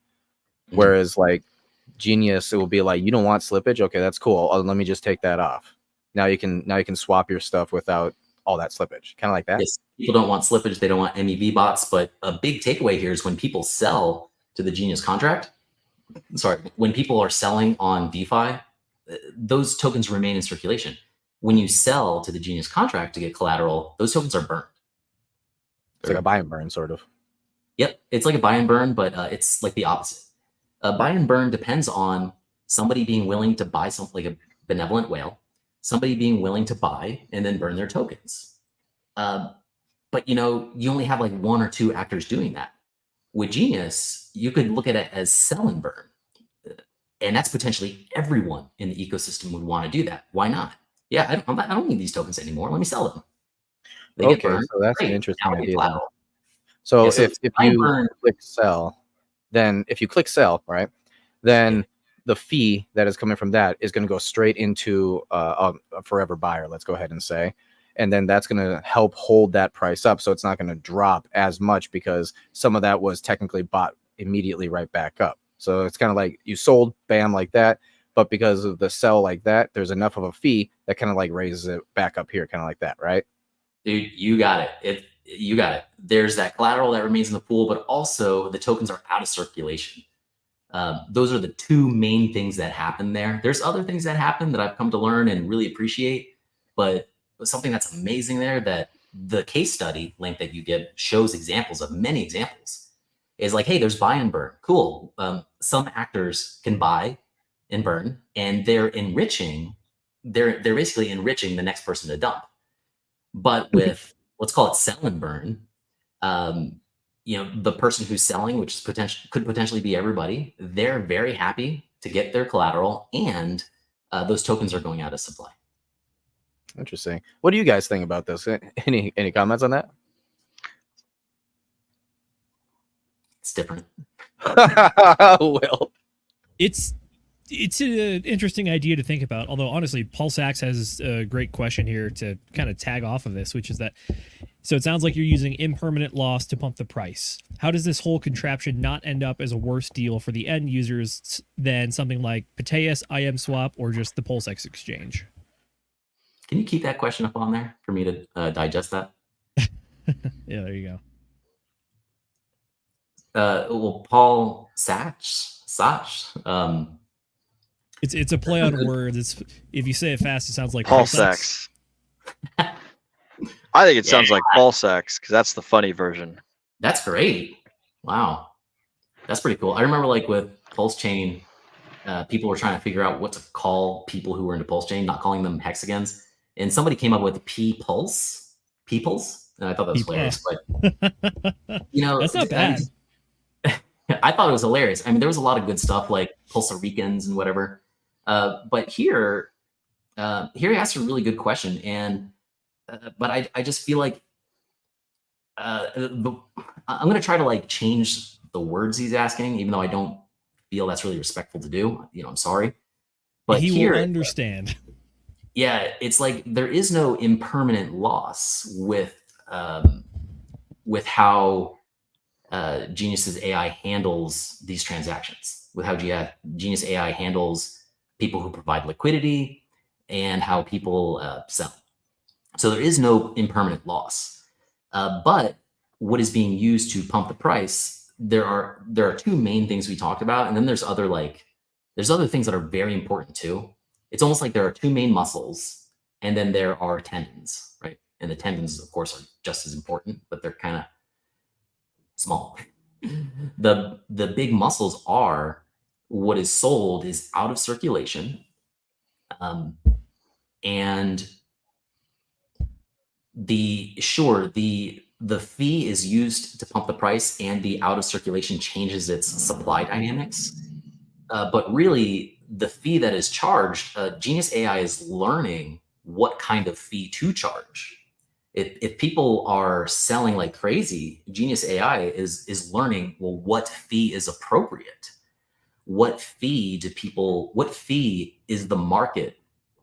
Mhm. Whereas like Genius, it will be like, you don't want slippage. Okay, that's cool. Let me just take that off. Now you can swap your stuff without all that slippage. Kind of like that. Yes, people don't want slippage. They don't want MEV bots. But a big takeaway here is when people sell to the Genius contract, when people are selling on DeFi, those tokens remain in circulation. When you sell to the Genius contract to get collateral, those tokens are burned. It's like a buy and burn, sort of. Yep, it's like a buy and burn, but it's like the opposite. Buy and burn depends on somebody being willing to buy something like a benevolent whale, somebody being willing to buy and then burn their tokens. But you only have like 1 or 2 actors doing that. With Genius, you could look at it as sell and burn. And that's potentially everyone in the ecosystem would want to do that. Why not? Yeah, I don't need these tokens anymore. Let me sell them. They get burned. So that's Great. an interesting Now I get idea. collateral. So Yeah, so if buy and you burn. click sell, then if you click sell, right, then the fee that is coming from that is going to go straight into a forever buyer, let's go ahead and say. And then that's going to help hold that price up. So it's not going to drop as much because some of that was technically bought immediately right back up. So it's kind of like you sold, bam, like that. But because of the sell like that, there's enough of a fee that kind of like raises it back up here, kind of like that, right? Dude, you got it. You got it. There's that collateral that remains in the pool, but also the tokens are out of circulation. Those are the 2 main things that happen there. There's other things that happen that I've come to learn and really appreciate, but something that's amazing there that the case study link that you get shows examples of many examples is like, hey, there's buy and burn. Cool. Some actors can buy and burn, and they're basically enriching the next person to dump. But with let's call it sell and burn, the person who's selling, which is could potentially be everybody, they're very happy to get their collateral, and those tokens are going out of supply. Interesting. What do you guys think about this? Any comments on that? It's different. Well, It's an interesting idea to think about. Although honestly, PulseX has a great question here to kind of tag off of this, which is that. So it sounds like you're using impermanent loss to pump the price. How does this whole contraption not end up as a worse deal for the end users than something like Pateus, IM Swap, or just the PulseX exchange? Can you keep that question up on there for me to digest that? Yeah, there you go. Well, Paul Sachs. It's a play on words. If you say it fast, it sounds like Paul Sex. I think it sounds like Paul Sex because that's the funny version. That's great. Wow, that's pretty cool. I remember like with Pulse Chain, people were trying to figure out what to call people who were into Pulse Chain, not calling them hexagons, and somebody came up with P-Pulse, and I thought that was hilarious. But that's not bad. I thought it was hilarious. I mean, there was a lot of good stuff like Puerto Ricans and whatever. But here he asked a really good question. And, but I just feel like I'm going to try to like change the words he's asking, even though I don't feel that's really respectful to do. I'm sorry. But he here, will understand. Yeah, it's like there is no impermanent loss with how Genius's AI handles these transactions, with how Genius AI handles people who provide liquidity and how people sell. So there is no impermanent loss. But what is being used to pump the price, there are 2 main things we talked about, and then there's other things that are very important too. It's almost like there are 2 main muscles, and then there are tendons, right? And the tendons, of course, are just as important, but they're kind of small. The big muscles are what is sold is out of circulation, and the fee is used to pump the price, and the out of circulation changes its supply dynamics. But really, the fee that is charged, Genius AI is learning what kind of fee to charge. If people are selling like crazy, Genius AI is learning, well, what fee is appropriate? What fee is the market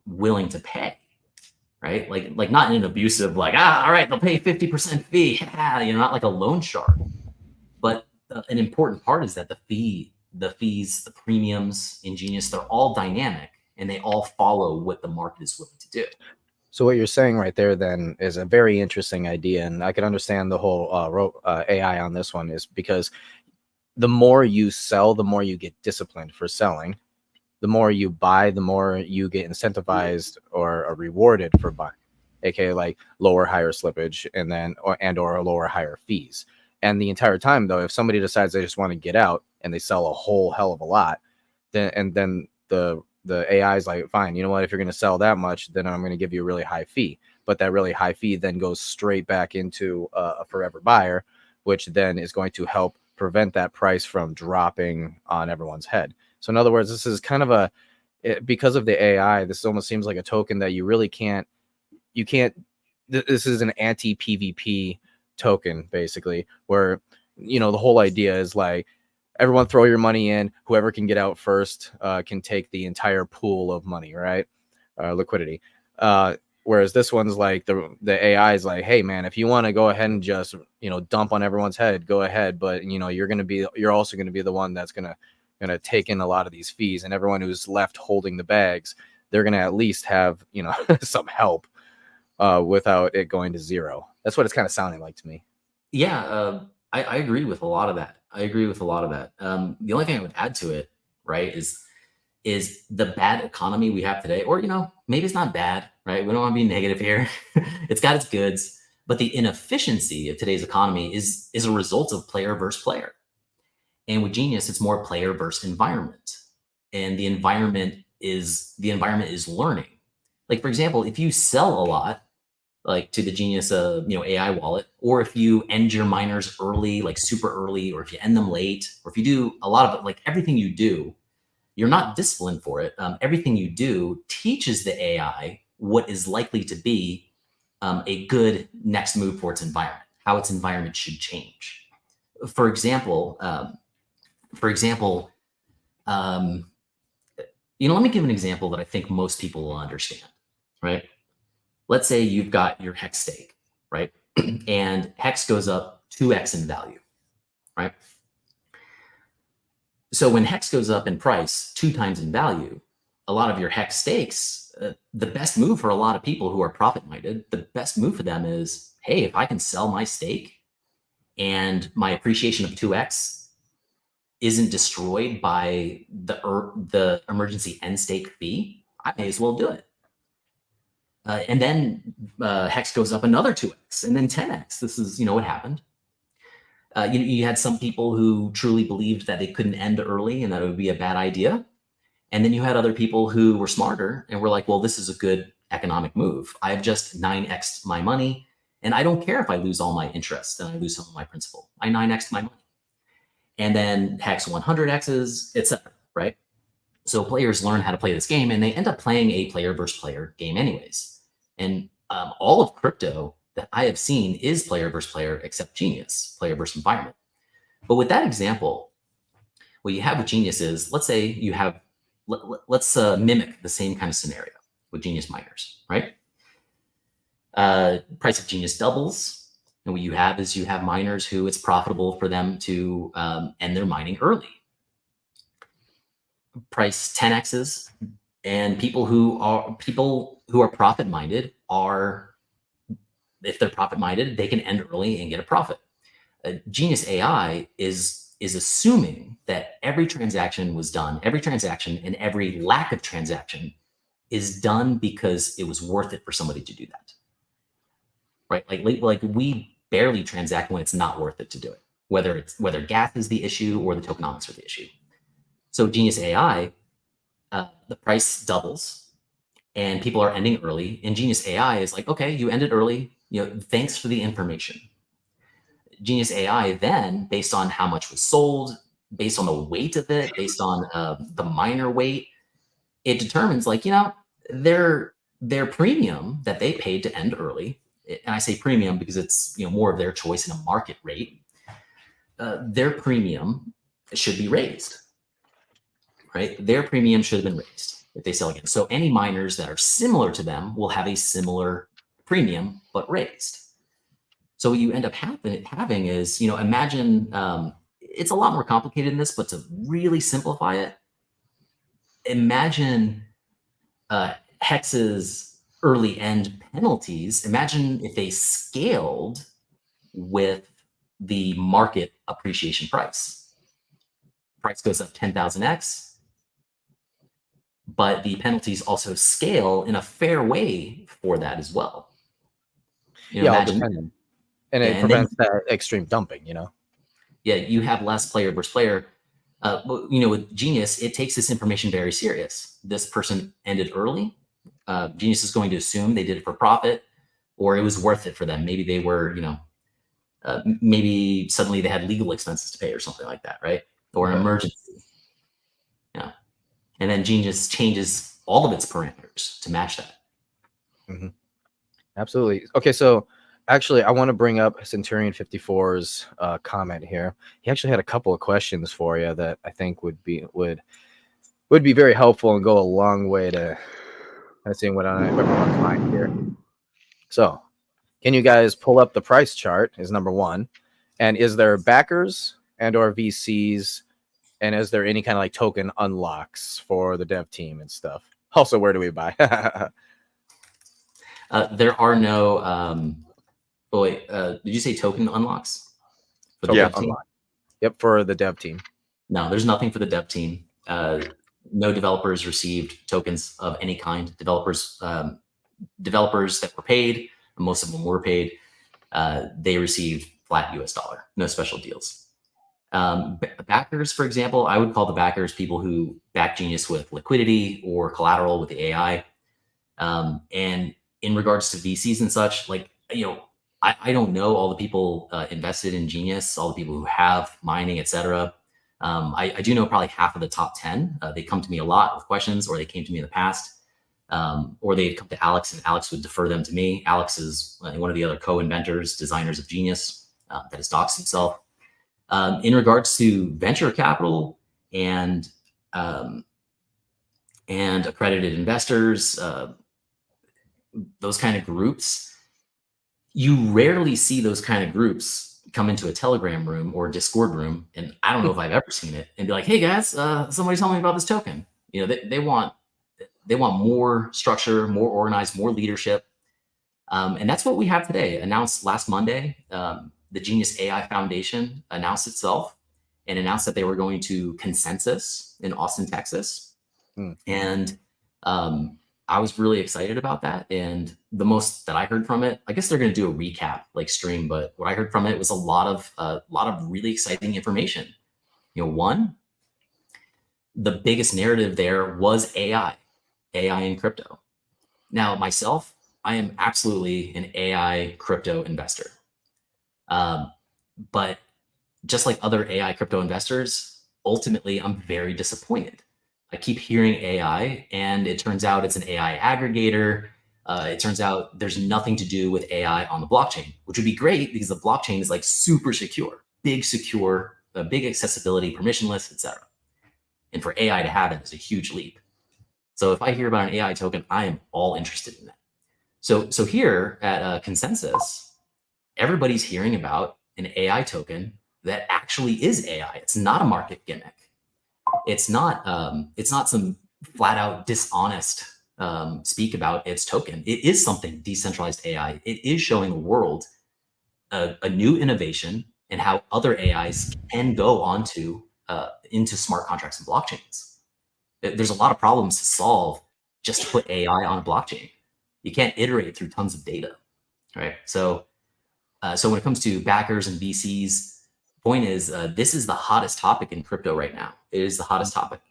willing to pay? Right? Like not in an abusive, like, all right, they'll pay 50% fee, not like a loan shark. But an important part is that the fees, the premiums in Genius, they're all dynamic, and they all follow what the market is willing to do. So what you're saying right there then is a very interesting idea, and I can understand the whole AI on this one, is because the more you sell, the more you get disciplined for selling. The more you buy, the more you get incentivized or rewarded for buying, aka like lower, higher slippage, and then or lower, higher fees. And the entire time, though, if somebody decides they just want to get out and they sell a whole hell of a lot, then the AI is like, fine, you know what? If you're going to sell that much, then I'm going to give you a really high fee. But that really high fee then goes straight back into a forever buyer, which then is going to help prevent that price from dropping on everyone's head. So in other words, this is kind of because of the AI, this almost seems like a token that you really can't, this is an anti-PvP token, basically, where, the whole idea is like, everyone throw your money in, whoever can get out first can take the entire pool of money, right? Liquidity. Whereas this one's like, the AI is like, hey man, if you want to go ahead and just, dump on everyone's head, go ahead. But you're also going to be the one that's going to take in a lot of these fees, and everyone who's left holding the bags, they're going to at least have, some help without it going to zero. That's what it's kind of sounding like to me. Yeah, I agree with a lot of that. The only thing I would add to it, right, is the bad economy we have today, or, maybe it's not bad, right? We don't want to be negative here. It's got its goods, but the inefficiency of today's economy is a result of player versus player. And with Genius, it's more player versus environment. And the environment is learning. Like, for example, if you sell a lot, like to the Genius AI wallet, or if you end your miners early, like super early, or if you end them late, or if you do a lot of it, like everything you do, you're not disciplined for it. Everything you do teaches the AI what is likely to be a good next move for its environment, how its environment should change. For example, let me give an example that I think most people will understand, right? Let's say you've got your Hex stake, right? And Hex goes up 2x in value, right? So when Hex goes up in price 2 times in value, a lot of your Hex stakes, the best move for a lot of people who are profit-minded, the best move for them is, hey, if I can sell my stake and my appreciation of 2x isn't destroyed by the emergency end stake fee, I may as well do it. And then Hex goes up another 2x, and then 10x. This is, what happened. You had some people who truly believed that they couldn't end early and that it would be a bad idea. And then you had other people who were smarter and were like, well, this is a good economic move. I've just 9x'd my money, and I don't care if I lose all my interest and I lose some of my principal. I 9x'd my money. And then Hex 100x's, etc., right? So players learn how to play this game, and they end up playing a player versus player game anyways. And all of crypto that I have seen is player versus player, except Genius, player versus environment. But with that example, what you have with Genius is, let's say you have, let's mimic the same kind of scenario with Genius miners, right? Price of Genius doubles. And what you have is you have miners who it's profitable for them to end their mining early. Price 10x's, and people who are profit minded are, if they're profit minded, they can end early and get a profit. Genius AI is assuming that every transaction was done, every transaction and every lack of transaction is done because it was worth it for somebody to do that, right? Like we barely transact when it's not worth it to do it, whether gas is the issue or the tokenomics are the issue. So Genius AI, the price doubles and people are ending early. And Genius AI is like, okay, you ended early. Thanks for the information. Genius AI then, based on how much was sold, based on the weight of it, based on the miner weight, it determines like, their premium that they paid to end early. And I say premium because it's more of their choice in a market rate. Their premium should be raised, right? Their premium should have been raised if they sell again. So any miners that are similar to them will have a similar premium, but raised. So what you end up having is, imagine, it's a lot more complicated than this, but to really simplify it, imagine Hex's early end penalties. Imagine if they scaled with the market appreciation price. Price goes up 10,000x, but the penalties also scale in a fair way for that as well. Imagine, and it prevents that extreme dumping, Yeah, you have less player versus player. With Genius, it takes this information very serious. This person ended early. Genius is going to assume they did it for profit, or it was worth it for them. Maybe they were, maybe suddenly they had legal expenses to pay or something like that, right? Or an emergency. Yeah. And then Genius changes all of its parameters to match that. Mm-hmm. Absolutely. Okay, so actually, I want to bring up Centurion 54's comment here. He actually had a couple of questions for you that I think would be very helpful and go a long way to seeing what on everyone's mind here. So, can you guys pull up the price chart? Is number one, and is there backers and or VCs, and is there any kind of like token unlocks for the dev team and stuff? Also, where do we buy? There are no. Did you say token unlocks? For the dev team? Yep, for the dev team. No, there's nothing for the dev team. No developers received tokens of any kind. Developers that were paid, most of them were paid, they received flat US dollar, no special deals. Backers, for example, I would call the backers people who back Genius with liquidity or collateral with the AI. And in regards to VCs and such, like, I don't know all the people invested in Genius, all the people who have mining, etc. I do know probably half of the top 10. They come to me a lot with questions, or they came to me in the past, or they'd come to Alex and Alex would defer them to me. Alex is one of the other co-inventors, designers of Genius that has doxed himself. In regards to venture capital and accredited investors, those kind of groups, you rarely see those kind of groups come into a Telegram room or Discord room, and I don't know if I've ever seen it, and be like, "Hey guys, somebody tell me about this token." They want more structure, more organized, more leadership, and that's what we have today. Announced last Monday, the Genius AI Foundation announced itself and announced that they were going to Consensus in Austin, Texas, and I was really excited about that. And the most that I heard from it, I guess they're going to do a recap like stream, but what I heard from it was a lot of really exciting information. One, the biggest narrative there was AI in crypto. Now, myself, I am absolutely an AI crypto investor. But just like other AI crypto investors, ultimately, I'm very disappointed. I keep hearing AI, and it turns out it's an AI aggregator. It turns out there's nothing to do with AI on the blockchain, which would be great because the blockchain is like super secure, big accessibility, permissionless, etc. And for AI to have it is a huge leap. So if I hear about an AI token, I am all interested in that. So here at Consensus, everybody's hearing about an AI token that actually is AI. It's not a market gimmick. It's not some flat out dishonest speak about its token. It is something decentralized AI. It is showing the world a new innovation and how other AIs can go onto into smart contracts and blockchains. There's a lot of problems to solve just to put AI on a blockchain. You can't iterate through tons of data, right? So when it comes to backers and VCs, point is, this is the hottest topic in crypto right now. It is the hottest topic.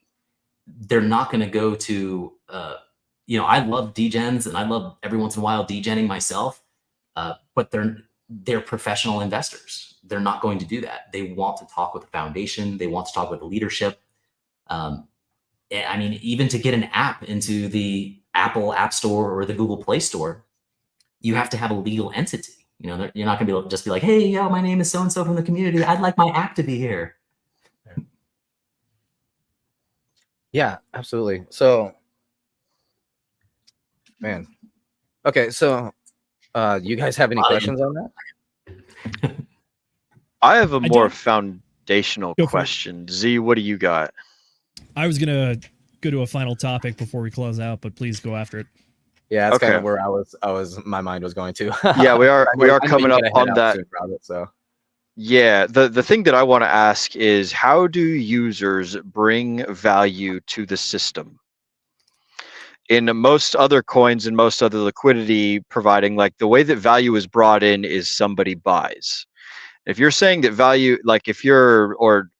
They're not going to go to, I love degens and I love every once in a while degenning myself, but they're professional investors. They're not going to do that. They want to talk with the foundation. They want to talk with the leadership. I mean, even to get an app into the Apple App Store or the Google Play Store, you have to have a legal entity. You're not going to be able to just be like, hey, my name is so-and-so from the community. I'd like my app to be here. Yeah, absolutely. So, man. Okay, so you guys have any questions on that? I have a I more do. foundational Go for it. question. Z, what do you got? I was gonna go to a final topic before we close out, but please go after it. Yeah, that's kind Okay. of where my mind was going to. Yeah, we are I know coming you up gotta head on out that. soon, Robert, so. Yeah, the thing that I want to ask is, how do users bring value to the system? In most other coins and most other liquidity providing, like the way that value is brought in is somebody buys. If you're saying that value, like if you're, or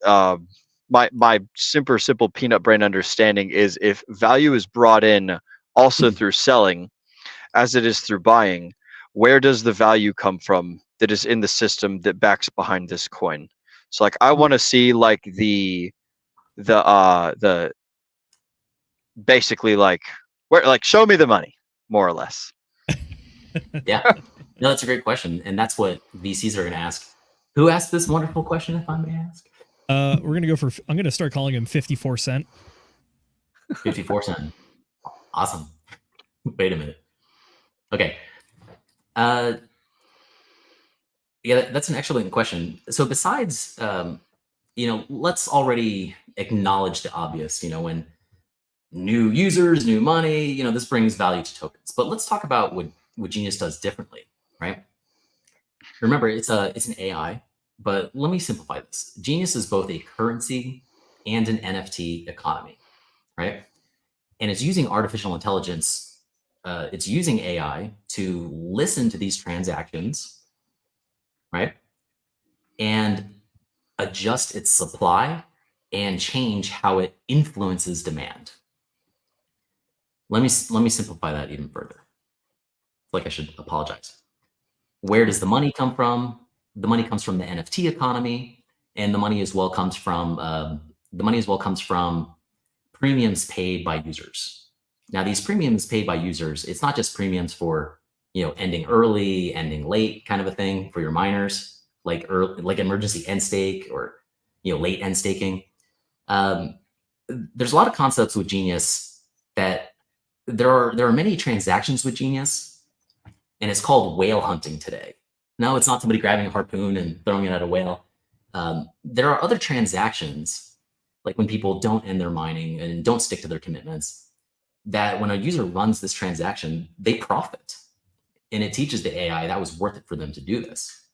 my simple peanut brain understanding is, if value is brought in also through selling, as it is through buying, where does the value come from that is in the system that backs behind this coin? So like, I want to see like the basically like, where, like, show me the money, more or less. Yeah, no, that's a great question. And that's what VCs are going to ask. Who asked this wonderful question, if I may ask? We're going to go for, I'm going to start calling him 54 Cent. 54 cent. Awesome. Wait a minute. Okay. Yeah, that's an excellent question. So besides, let's already acknowledge the obvious, when new users, new money, this brings value to tokens. But let's talk about what Genius does differently, right? Remember, it's an AI, but let me simplify this. Genius is both a currency and an NFT economy, right? And it's using artificial intelligence. It's using AI to listen to these transactions, right? And adjust its supply and change how it influences demand. Let me simplify that even further. Like, I should apologize. Where does the money come from? The money comes from the NFT economy, and the money as well comes from premiums paid by users. Now, these premiums paid by users, it's not just premiums for ending early, ending late kind of a thing for your miners, like emergency end stake or late end staking. There's a lot of concepts with Genius that there are many transactions with Genius, and it's called whale hunting today. No, it's not somebody grabbing a harpoon and throwing it at a whale. There are other transactions, like when people don't end their mining and don't stick to their commitments, that when a user runs this transaction, they profit. And it teaches the AI that was worth it for them to do this.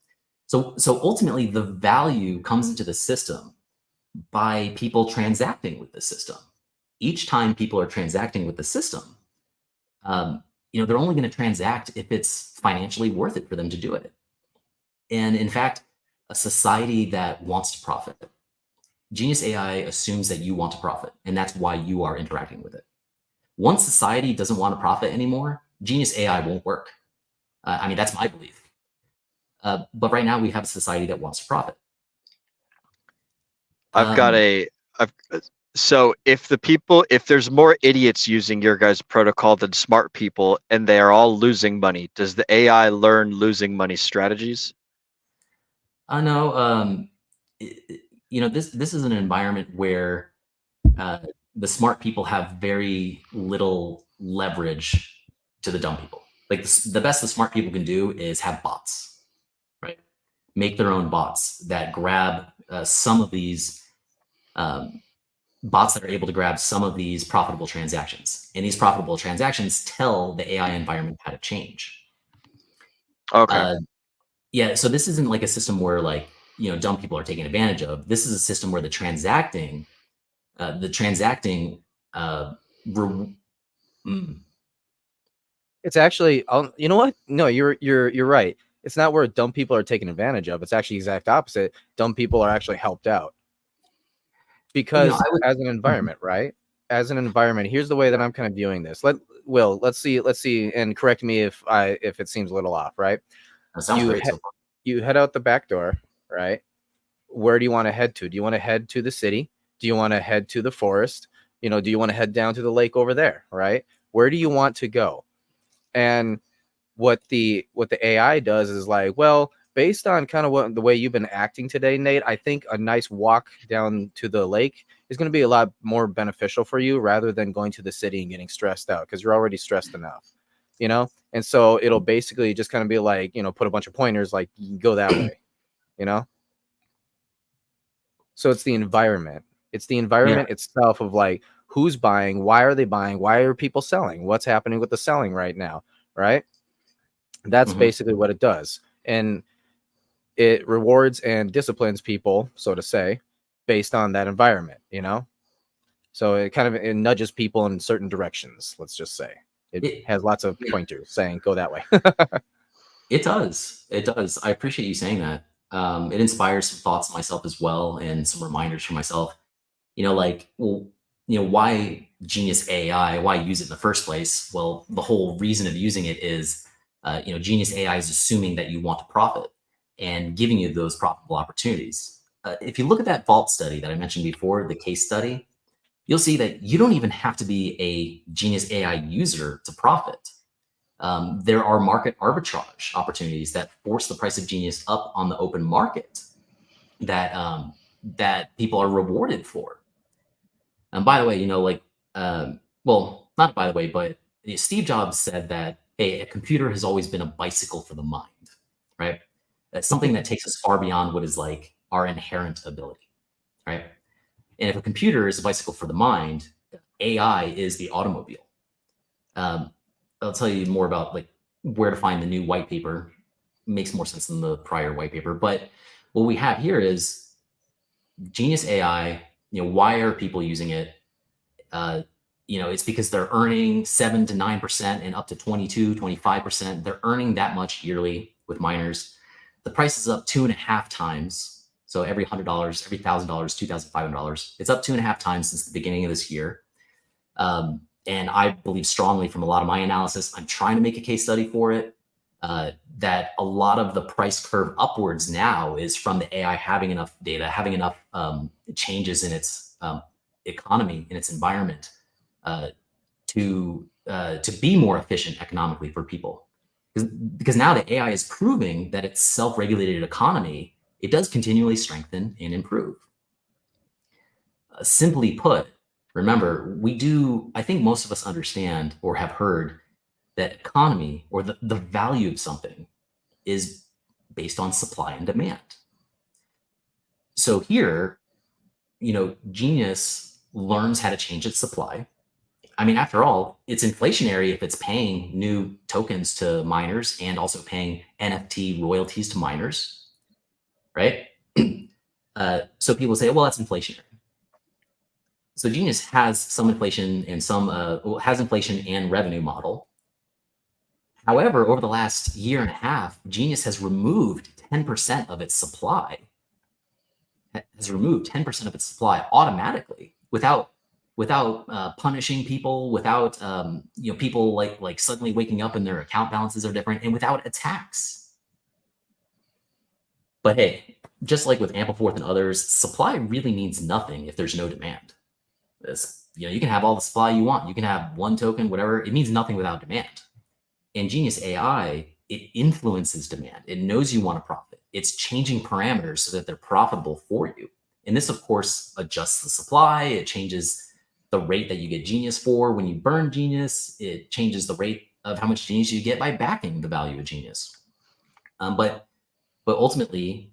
So ultimately, the value comes into the system by people transacting with the system. Each time people are transacting with the system, they're only going to transact if it's financially worth it for them to do it. And in fact, a society that wants to profit, Genius AI assumes that you want to profit, and that's why you are interacting with it. Once society doesn't want to profit anymore, Genius AI won't work. That's my belief. But right now we have a society that wants to profit. So if there's more idiots using your guys' protocol than smart people, and they are all losing money, does the AI learn losing money strategies? No. This is an environment where the smart people have very little leverage to the dumb people. Like the best the smart people can do is have bots, right? Make their own bots that grab some of these bots that are able to grab some of these profitable transactions. And these profitable transactions tell the AI environment how to change. Okay. Yeah, so this isn't like a system where dumb people are taking advantage of. This is a system where the transacting It's actually, you know what? No, you're right. It's not where dumb people are taken advantage of. It's actually the exact opposite. Dumb people are actually helped out. Because as an environment, right? As an environment, here's the way that I'm kind of viewing this. Let's see, and correct me if it seems a little off, right? That sounds great. You head out the back door, right? Where do you want to head to? Do you want to head to the city? Do you want to head to the forest? You know, do you want to head down to the lake over there, right? Where do you want to go? And what the AI does is like, well, based on kind of the way you've been acting today, Nate, I think a nice walk down to the lake is going to be a lot more beneficial for you rather than going to the city and getting stressed out because you're already stressed enough, you know? And so it'll basically just kind of be like, you know, put a bunch of pointers like you can go that way, you know? So it's the environment. It's the environment itself of like who's buying, why are they buying, why are people selling, what's happening with the selling right now, right? That's basically what it does. And it rewards and disciplines people, so to say, based on that environment, you know? So it kind of nudges people in certain directions, let's just say. It has lots of pointers saying, go that way. It does. It does. I appreciate you saying that. It inspires some thoughts myself as well and some reminders for myself. You know, like, well, you know, why Genius AI? Why use it in the first place? Well, the whole reason of using it is, you know, Genius AI is assuming that you want to profit and giving you those profitable opportunities. If you look at that vault study that I mentioned before, the case study, you'll see that you don't even have to be a Genius AI user to profit. There are market arbitrage opportunities that force the price of Genius up on the open market that that people are rewarded for. And by the way, you know, like, well, not by the way, but Steve Jobs said that, hey, a computer has always been a bicycle for the mind, right? That's something that takes us far beyond what is like our inherent ability, right? And if a computer is a bicycle for the mind, AI is the automobile. I'll tell you more about like where to find the new white paper. It makes more sense than the prior white paper. But what we have here is Genius AI. You know, why are people using it? You know, it's because they're earning 7 to 9% and up to 22, 25%. They're earning that much yearly with miners. The price is up 2.5 times. So every $100, every $1,000, $2,500. It's up 2.5 times since the beginning of this year. And I believe strongly from a lot of my analysis, I'm trying to make a case study for it, that a lot of the price curve upwards now is from the AI having enough data, having enough changes in its economy, in its environment, to be more efficient economically for people. Because now the AI is proving that its self-regulated economy, it does continually strengthen and improve. Simply put, remember, I think most of us understand or have heard that economy or the value of something is based on supply and demand. So here, you know, Genius learns how to change its supply. I mean, after all, it's inflationary if it's paying new tokens to miners and also paying NFT royalties to miners, right? So people say, well, that's inflationary. So Genius has some inflation and has inflation and revenue model. However, over the last year and a half, Genius has removed 10% of its supply. Has removed 10% of its supply automatically without punishing people, without you know, people like suddenly waking up and their account balances are different, and without a tax. But hey, just like with Ampleforth and others, supply really means nothing if there's no demand. You know, you can have all the supply you want. You can have one token, whatever. It means nothing without demand. And Genius AI, it influences demand. It knows you want to profit. It's changing parameters so that they're profitable for you. And this, of course, adjusts the supply. It changes the rate that you get Genius for when you burn Genius. It changes the rate of how much Genius you get by backing the value of Genius. But ultimately,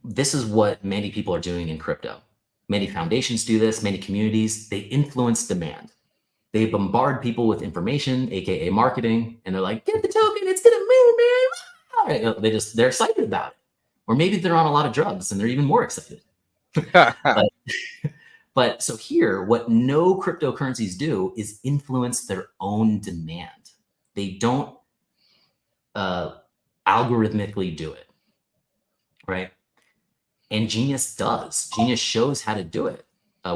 this is what many people are doing in crypto. Many foundations do this, many communities, they influence demand. They bombard people with information, AKA marketing, and they're like, get the token, it's gonna move, man. They're excited about it. Or maybe they're on a lot of drugs and they're even more excited. But so here, what no cryptocurrencies do is influence their own demand. They don't algorithmically do it, right? And Genius does. Genius shows how to do it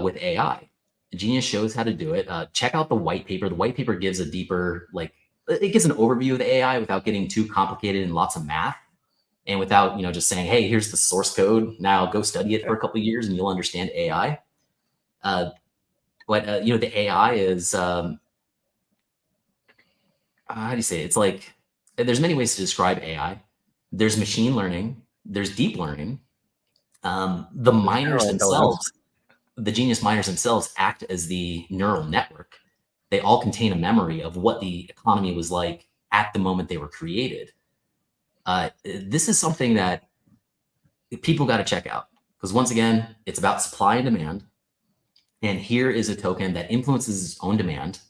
with AI. Genius shows how to do it. Check out the white paper. The white paper gives a deeper, like, it gives an overview of the AI without getting too complicated and lots of math, and without, just saying, hey, here's the source code. Now go study it for a couple of years and you'll understand AI. But the AI is, how do you say it? It's like, there's many ways to describe AI. There's machine learning. There's deep learning. The miners themselves, the Genius miners themselves, act as the neural network. They all contain a memory of what the economy was like at the moment they were created. This is something that people got to check out, because once again, it's about supply and demand. And here is a token that influences its own demand.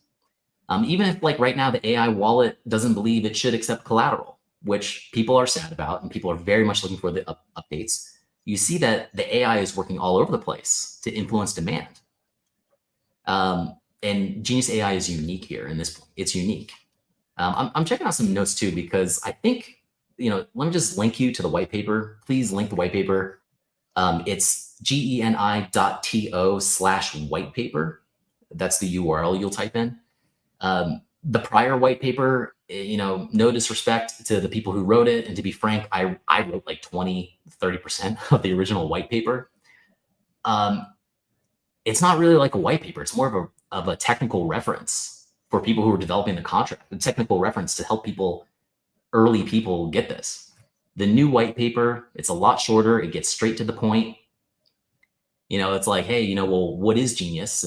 Even if, like, right now, the AI wallet doesn't believe it should accept collateral, which people are sad about, and people are very much looking for the updates. You see that the AI is working all over the place to influence demand. And Genius AI is unique here in this point. It's unique. I'm checking out some notes too, because I think, let me just link you to the white paper. Please link the white paper. It's geni.to/white paper. That's the URL you'll type in. The prior white paper, no disrespect to the people who wrote it. And to be frank, I wrote like 20-30% of the original white paper. It's not really like a white paper. It's more of a technical reference for people who are developing the contract, a technical reference to help early people get this. The new white paper, it's a lot shorter. It gets straight to the point. It's like, hey, well, what is Genius,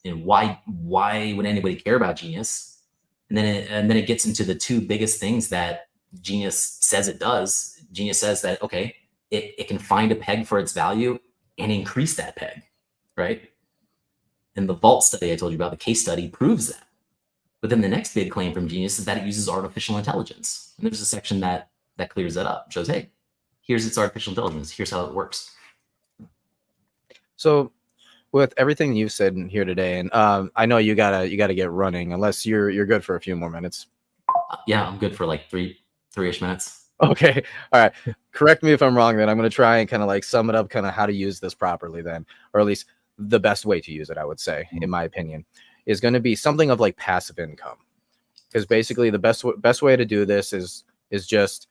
and why would anybody care about Genius? And then it gets into the two biggest things that Genius says it does. Genius says that, okay, it can find a peg for its value and increase that peg, right? And the vault study I told you about, the case study, proves that. But then the next big claim from Genius is that it uses artificial intelligence. And there's a section that clears that up. It shows, hey, here's its artificial intelligence. Here's how it works. So with everything you've said here today, and I know you gotta get running, unless you're good for a few more minutes. Yeah, I'm good for like three-ish minutes. Okay. All right. Correct me if I'm wrong, then. I'm going to try and kind of like sum it up, kind of how to use this properly then, or at least the best way to use it, I would say, in my opinion, is going to be something of like passive income. Because basically the best way to do this is just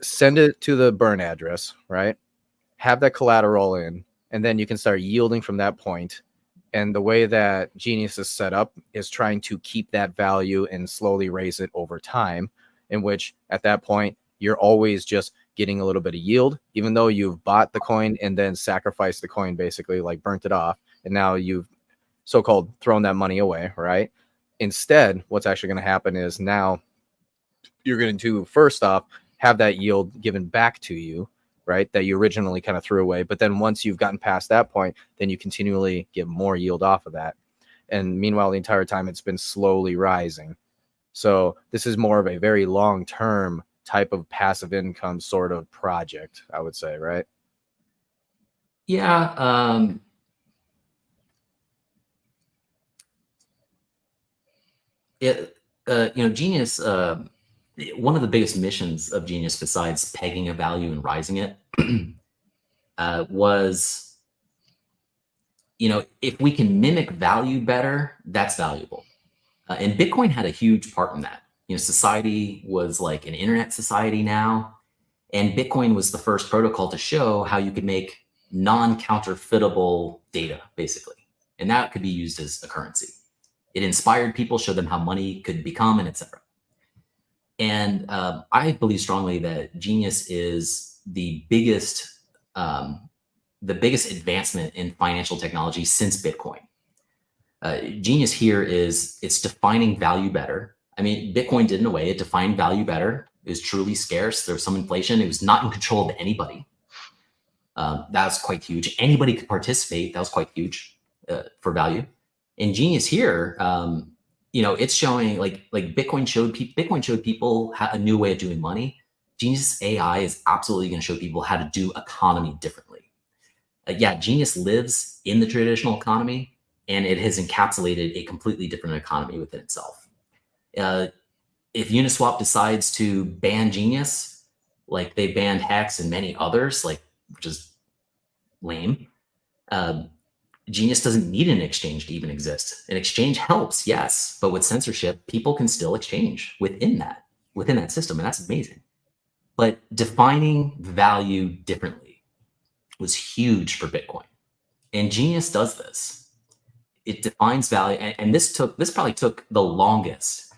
send it to the burn address, right? Have that collateral in, and then you can start yielding from that point. And the way that Genius is set up is trying to keep that value and slowly raise it over time, in which at that point, you're always just getting a little bit of yield, even though you've bought the coin and then sacrificed the coin, basically like burnt it off. And now you've so-called thrown that money away, right? Instead, what's actually going to happen is now you're going to, first off, have that yield given back to you, right, that you originally kind of threw away. But then once you've gotten past that point, then you continually get more yield off of that. And meanwhile, the entire time it's been slowly rising. So this is more of a very long-term type of passive income sort of project, I would say, right? Yeah. Genius, one of the biggest missions of Genius, besides pegging a value and rising it, was, if we can mimic value better, that's valuable. And Bitcoin had a huge part in that. Society was like an internet society now, and Bitcoin was the first protocol to show how you could make non-counterfeitable data, basically. And that could be used as a currency. It inspired people, showed them how money could become, and etc. And I believe strongly that Genius is the biggest advancement in financial technology since Bitcoin. Genius here it's defining value better. I mean, Bitcoin did in a way, it defined value better. It was truly scarce. There was some inflation. It was not in control of anybody. That was quite huge. Anybody could participate. That was quite huge for value. And Genius here, it's showing like Bitcoin showed people a new way of doing money. Genius AI is absolutely going to show people how to do economy differently. Genius lives in the traditional economy, and it has encapsulated a completely different economy within itself. if Uniswap decides to ban Genius, like they banned Hex and many others, like, which is lame, Genius doesn't need an exchange to even exist. An exchange helps, yes, but with censorship, people can still exchange within that system, and that's amazing. But defining value differently was huge for Bitcoin, and Genius does this. It defines value, and this probably took the longest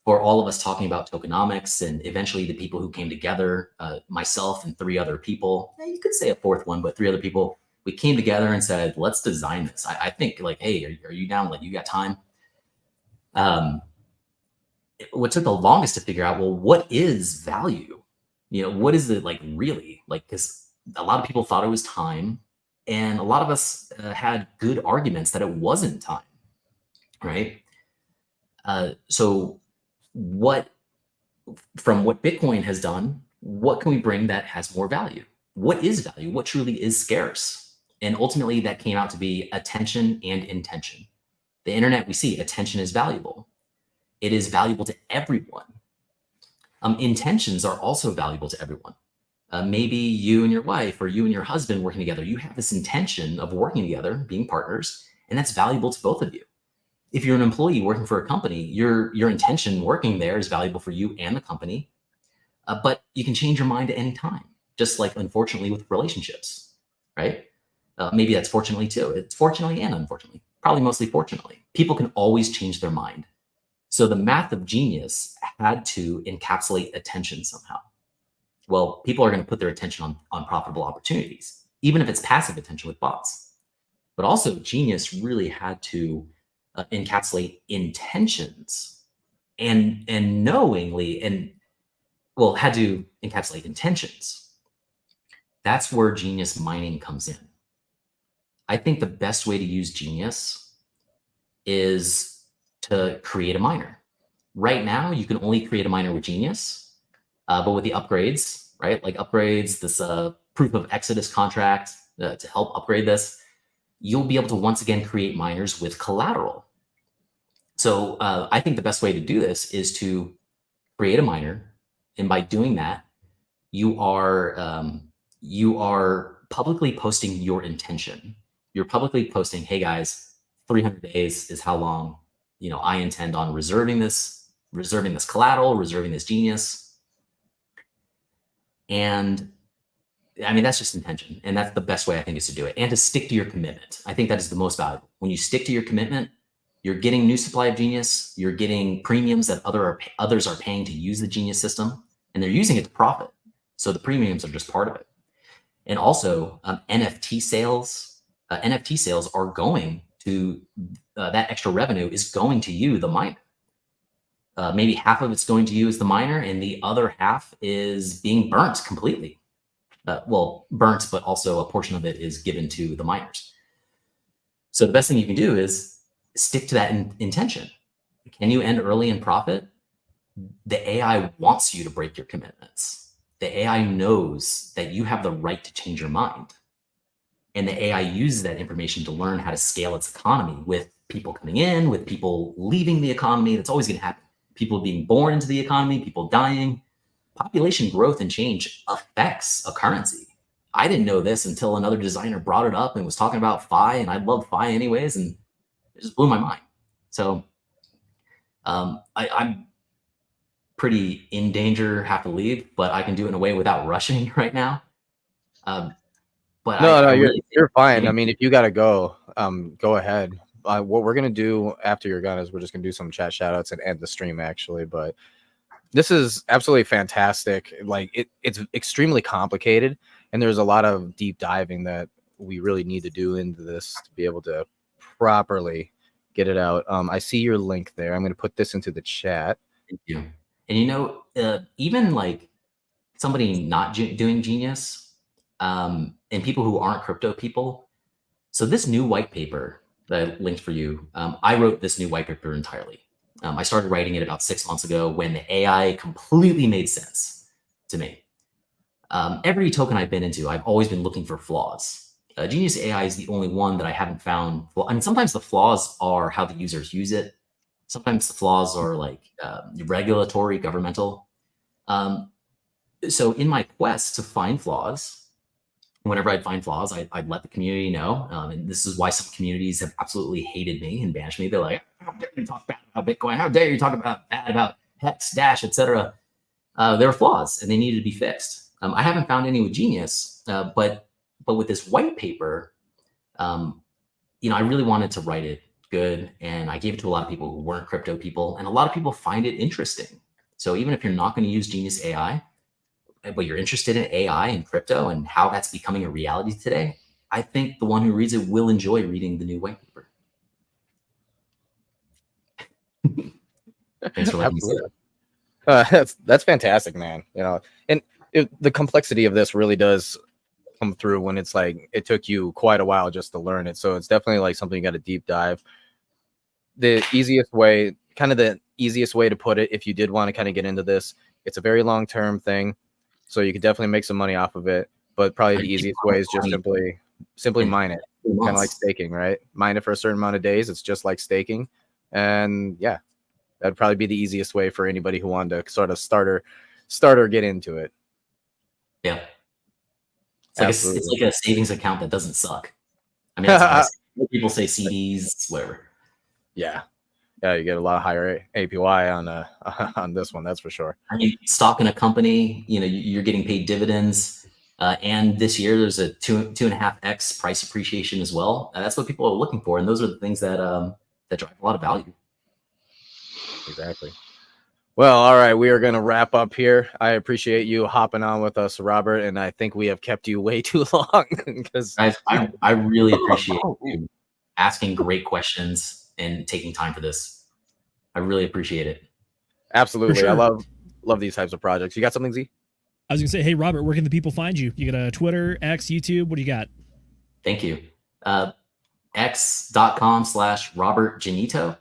for all of us talking about tokenomics, and eventually the people who came together, myself and 3 other people, you could say a 4th one, but 3 other people, we came together and said, let's design this. I think, like, hey, are you down? Like, you got time? What took the longest to figure out, well, what is value? What is it, like, really? Like, because a lot of people thought it was time, and a lot of us had good arguments that it wasn't time, right? So from what Bitcoin has done, what can we bring that has more value? What is value? What truly is scarce? And ultimately that came out to be attention and intention. The internet, we see attention is valuable. It is valuable to everyone. Intentions are also valuable to everyone. Maybe you and your wife or you and your husband working together, you have this intention of working together, being partners, and that's valuable to both of you. If you're an employee working for a company, your intention working there is valuable for you and the company, but you can change your mind at any time, just like, unfortunately, with relationships, right? Maybe that's fortunately too. It's fortunately and unfortunately, probably mostly fortunately. People can always change their mind. So the math of Genius had to encapsulate attention somehow. Well, people are going to put their attention on profitable opportunities, even if it's passive attention with bots. But also Genius really had to encapsulate intentions and knowingly, had to encapsulate intentions. That's where Genius mining comes in. I think the best way to use Genius is to create a miner. Right now, you can only create a miner with Genius, but with the upgrades, right? Like upgrades, this proof of Exodus contract to help upgrade this, you'll be able to once again create miners with collateral. So I think the best way to do this is to create a miner, and by doing that, you are publicly posting your intention. You're publicly posting, hey guys, 300 days is how long I intend on reserving this collateral, reserving this Genius. And I mean, that's just intention. And that's the best way I think is to do it, and to stick to your commitment. I think that is the most valuable. When you stick to your commitment, you're getting new supply of Genius, you're getting premiums that others are paying to use the Genius system, and they're using it to profit. So the premiums are just part of it. And also NFT sales are going to, that extra revenue is going to you, the miner. Maybe half of it's going to you as the miner, and the other half is being burnt completely. Burnt, but also a portion of it is given to the miners. So the best thing you can do is stick to that intention. Can you end early and profit? The AI wants you to break your commitments. The AI knows that you have the right to change your mind. And the AI uses that information to learn how to scale its economy with people coming in, with people leaving the economy. That's always going to happen. People being born into the economy, people dying. Population growth and change affects a currency. I didn't know this until another designer brought it up and was talking about Phi, and I love Phi anyways, and it just blew my mind. So I'm pretty in danger, have to leave, but I can do it in a way without rushing right now. But you're fine. I mean, if you got to go ahead. What we're going to do after you're gone is we're just going to do some chat shout outs and end the stream, actually. But this is absolutely fantastic. Like it's extremely complicated, and there's a lot of deep diving that we really need to do into this to be able to properly get it out. I see your link there. I'm going to put this into the chat. Thank you. And even like somebody not doing Genius, and people who aren't crypto people. So this new white paper that I linked for you, I wrote this new white paper entirely. I started writing it about 6 months ago when the AI completely made sense to me. Every token I've been into, I've always been looking for flaws. Genius AI is the only one that I haven't found. Well, I mean, sometimes the flaws are how the users use it. Sometimes the flaws are like regulatory, governmental. So in my quest to find flaws, whenever I'd find flaws, I'd let the community know. And this is why some communities have absolutely hated me and banished me. They're like, how dare you talk bad about Bitcoin? How dare you talk bad about Hex, Dash, etc. There were flaws and they needed to be fixed. I haven't found any with Genius, but with this white paper, I really wanted to write it good, and I gave it to a lot of people who weren't crypto people, and a lot of people find it interesting. So even if you're not going to use Genius AI, but you're interested in AI and crypto and how that's becoming a reality today, I think the one who reads it will enjoy reading the new white paper. Thanks for letting me say that. That's fantastic, man. And the complexity of this really does come through when it's like it took you quite a while just to learn it. So it's definitely like something you got to deep dive. The easiest way to put it, if you did want to kind of get into this, it's a very long-term thing. So you could definitely make some money off of it, but probably the easiest way is just simply mine it. Kind of like staking, right? Mine it for a certain amount of days. It's just like staking. And yeah, that'd probably be the easiest way for anybody who wanted to sort of start or get into it. Yeah. It's like a savings account that doesn't suck. I mean, that's people say CDs, whatever. Yeah, you get a lot higher APY on this one, that's for sure. I mean, stock in a company, you're getting paid dividends, and this year there's a 2.5x price appreciation as well. That's what people are looking for, and those are the things that drive a lot of value. Exactly. Well, all right, we are going to wrap up here. I appreciate you hopping on with us, Robert, and I think we have kept you way too long. Because I really appreciate you asking great questions and taking time for this. I really appreciate it. Absolutely. Sure. I love these types of projects. You got something, Z? I was going to say, hey, Robert, where can the people find you? You got a Twitter, X, YouTube? What do you got? Thank you. X.com/Robert Genito.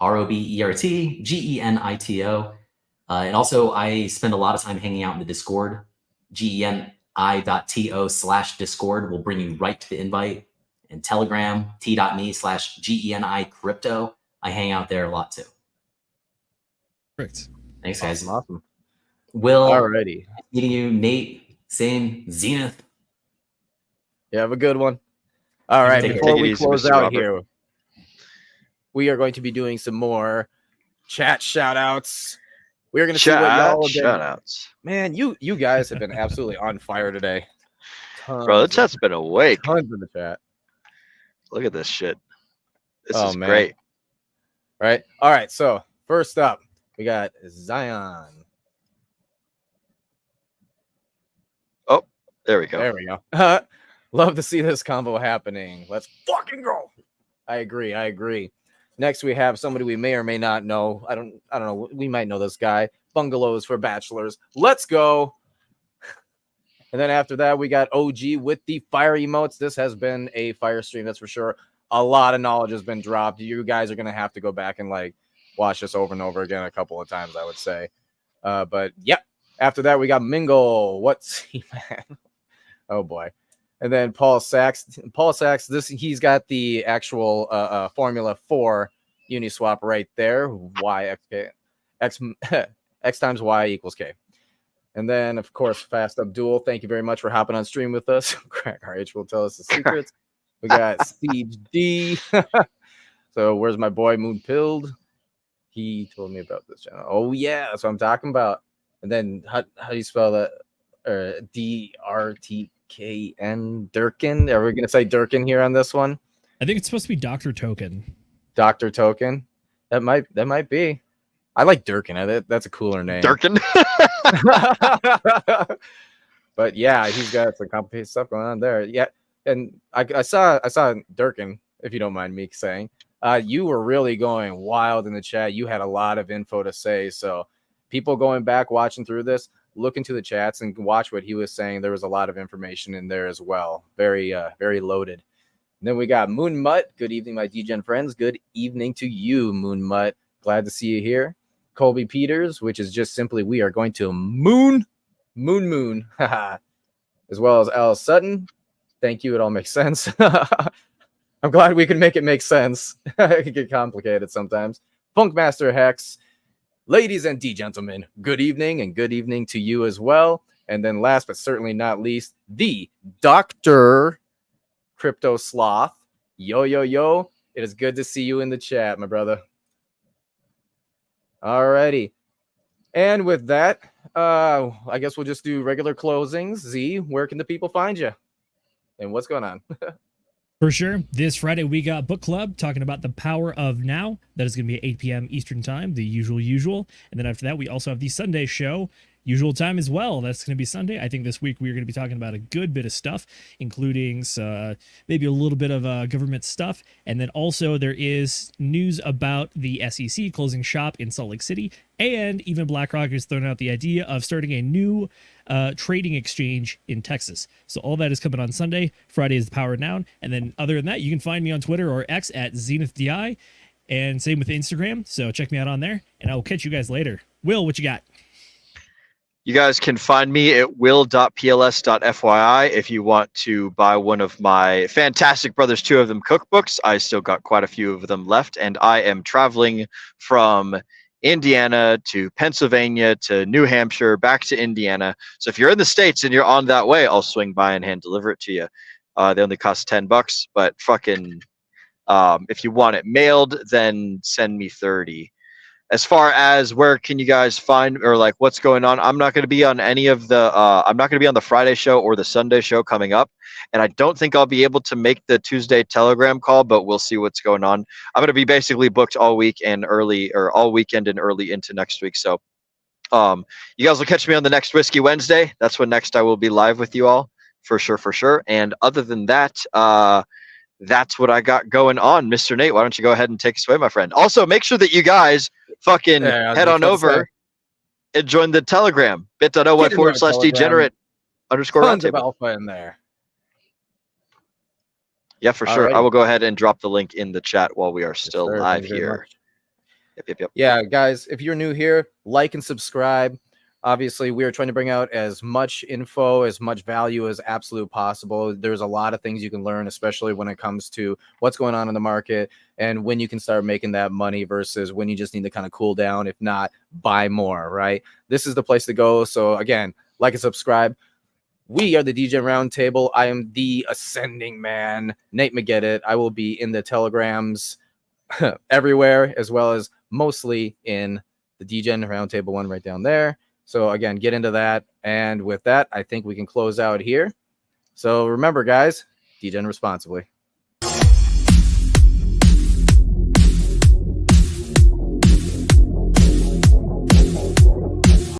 ROBERTGENITO. And also, I spend a lot of time hanging out in the Discord. GENI.to/Discord will bring you right to the invite. And Telegram, t.me/GENI crypto. I hang out there a lot too. Perfect. Thanks, guys. Awesome. Will, alrighty. Meeting you, Nate. Same. Zenith. You have a good one. All right. Before we close out here, we are going to be doing some more chat shout outs. We're going to see what y'all have been. Shout outs. Man, you guys have been absolutely on fire today. Bro, the chat's been awake. Tons in the chat. Look at this shit. This is great. Right. All right. So first up, we got Zion. Oh, there we go. There we go. Love to see this combo happening. Let's fucking go. I agree. Next, we have somebody we may or may not know. I don't know. We might know this guy. Bungalows for Bachelors. Let's go. And then after that, we got OG with the fire emotes. This has been a fire stream, that's for sure. A lot of knowledge has been dropped. You guys are going to have to go back and watch this over and over again a couple of times, I would say. But yeah, after that, we got Mingle. What's he, man? Oh boy. And then Paul Sachs, he's got the actual formula for Uniswap right there. X times Y equals K. And then, of course, Fast Abdul, thank you very much for hopping on stream with us. Crack RH will tell us the secrets. We got Steve D. So where's my boy Moon Pilled? He told me about this channel. Oh, yeah, that's what I'm talking about. And then how do you spell that? DRT.122. Durkin. Are we going to say Durkin here on this one? I think it's supposed to be Dr. Token. Dr. Token. That might be. I like Durkin. That's a cooler name. Durkin. But yeah, he's got some complicated stuff going on there. Yeah, and I saw Durkin, if you don't mind me saying. You were really going wild in the chat. You had a lot of info to say. So people going back, watching through this, look into the chats and watch what he was saying. There was a lot of information in there as well. Very loaded. And then we got Moon Mutt. Good evening, my DGen friends. Good evening to you, Moon Mutt. Glad to see you here. Colby Peters, which is just simply we are going to moon. As well as Alice Sutton. Thank you. It all makes sense. I'm glad we can make it make sense. It can get complicated sometimes. Funkmaster Hex. Ladies and gentlemen, good evening, and good evening to you as well. And then last but certainly not least, the Dr. Crypto Sloth. Yo, yo, yo. It is good to see you in the chat, my brother. Alrighty. And with that, I guess we'll just do regular closings. Z, where can the people find you? And what's going on? For sure. This Friday, we got book club talking about the power of now. That is going to be at 8 p.m. Eastern time, the usual. And then after that, we also have the Sunday show, usual time as well. That's going to be Sunday. I think this week we're going to be talking about a good bit of stuff, including maybe a little bit of government stuff. And then also there is news about the SEC closing shop in Salt Lake City. And even BlackRock has thrown out the idea of starting a new trading exchange in Texas. So all that is coming on Sunday. Friday is the power of now. And then other than that, you can find me on Twitter or X at ZenithDI. And same with Instagram. So check me out on there. And I will catch you guys later. Will, what you got? You guys can find me at will.pls.fyi if you want to buy one of my Fantastic Brothers 2 of them cookbooks. I still got quite a few of them left, and I am traveling from Indiana to Pennsylvania to New Hampshire, back to Indiana. So if you're in the States and you're on that way, I'll swing by and hand deliver it to you. They only cost $10, but fucking if you want it mailed, then send me 30. As far as where can you guys find, or like what's going on, I'm not going to be on any of the I'm not going to be on the Friday show or the Sunday show coming up, and I don't think I'll be able to make the Tuesday Telegram call, but we'll see what's going on. I'm going to be basically booked all week and all weekend and early into next week. So you guys will catch me on the next Whiskey Wednesday. That's when next I will be live with you all, for sure. And other than that, that's what I got going on. Mr. Nate, why don't you go ahead and take us away, my friend? Also, make sure that you guys fucking head on over and join the Telegram. bit.ly/degenerate_roundtable. Tons of alpha in there. Yeah, for sure. I will go ahead and drop the link in the chat while we are still live here. Yep. Yeah, guys, if you're new here, like and subscribe. Obviously, we are trying to bring out as much info, as much value as absolute possible. There's a lot of things you can learn, especially when it comes to what's going on in the market and when you can start making that money versus when you just need to kind of cool down. If not, buy more, right? This is the place to go. So again, like and subscribe. We are the DJ Roundtable. I am the Ascending Man, Nate McGettit. I will be in the Telegrams everywhere, as well as mostly in the DJ Roundtable one right down there. So again, get into that. And with that, I think we can close out here. So remember, guys, degen responsibly.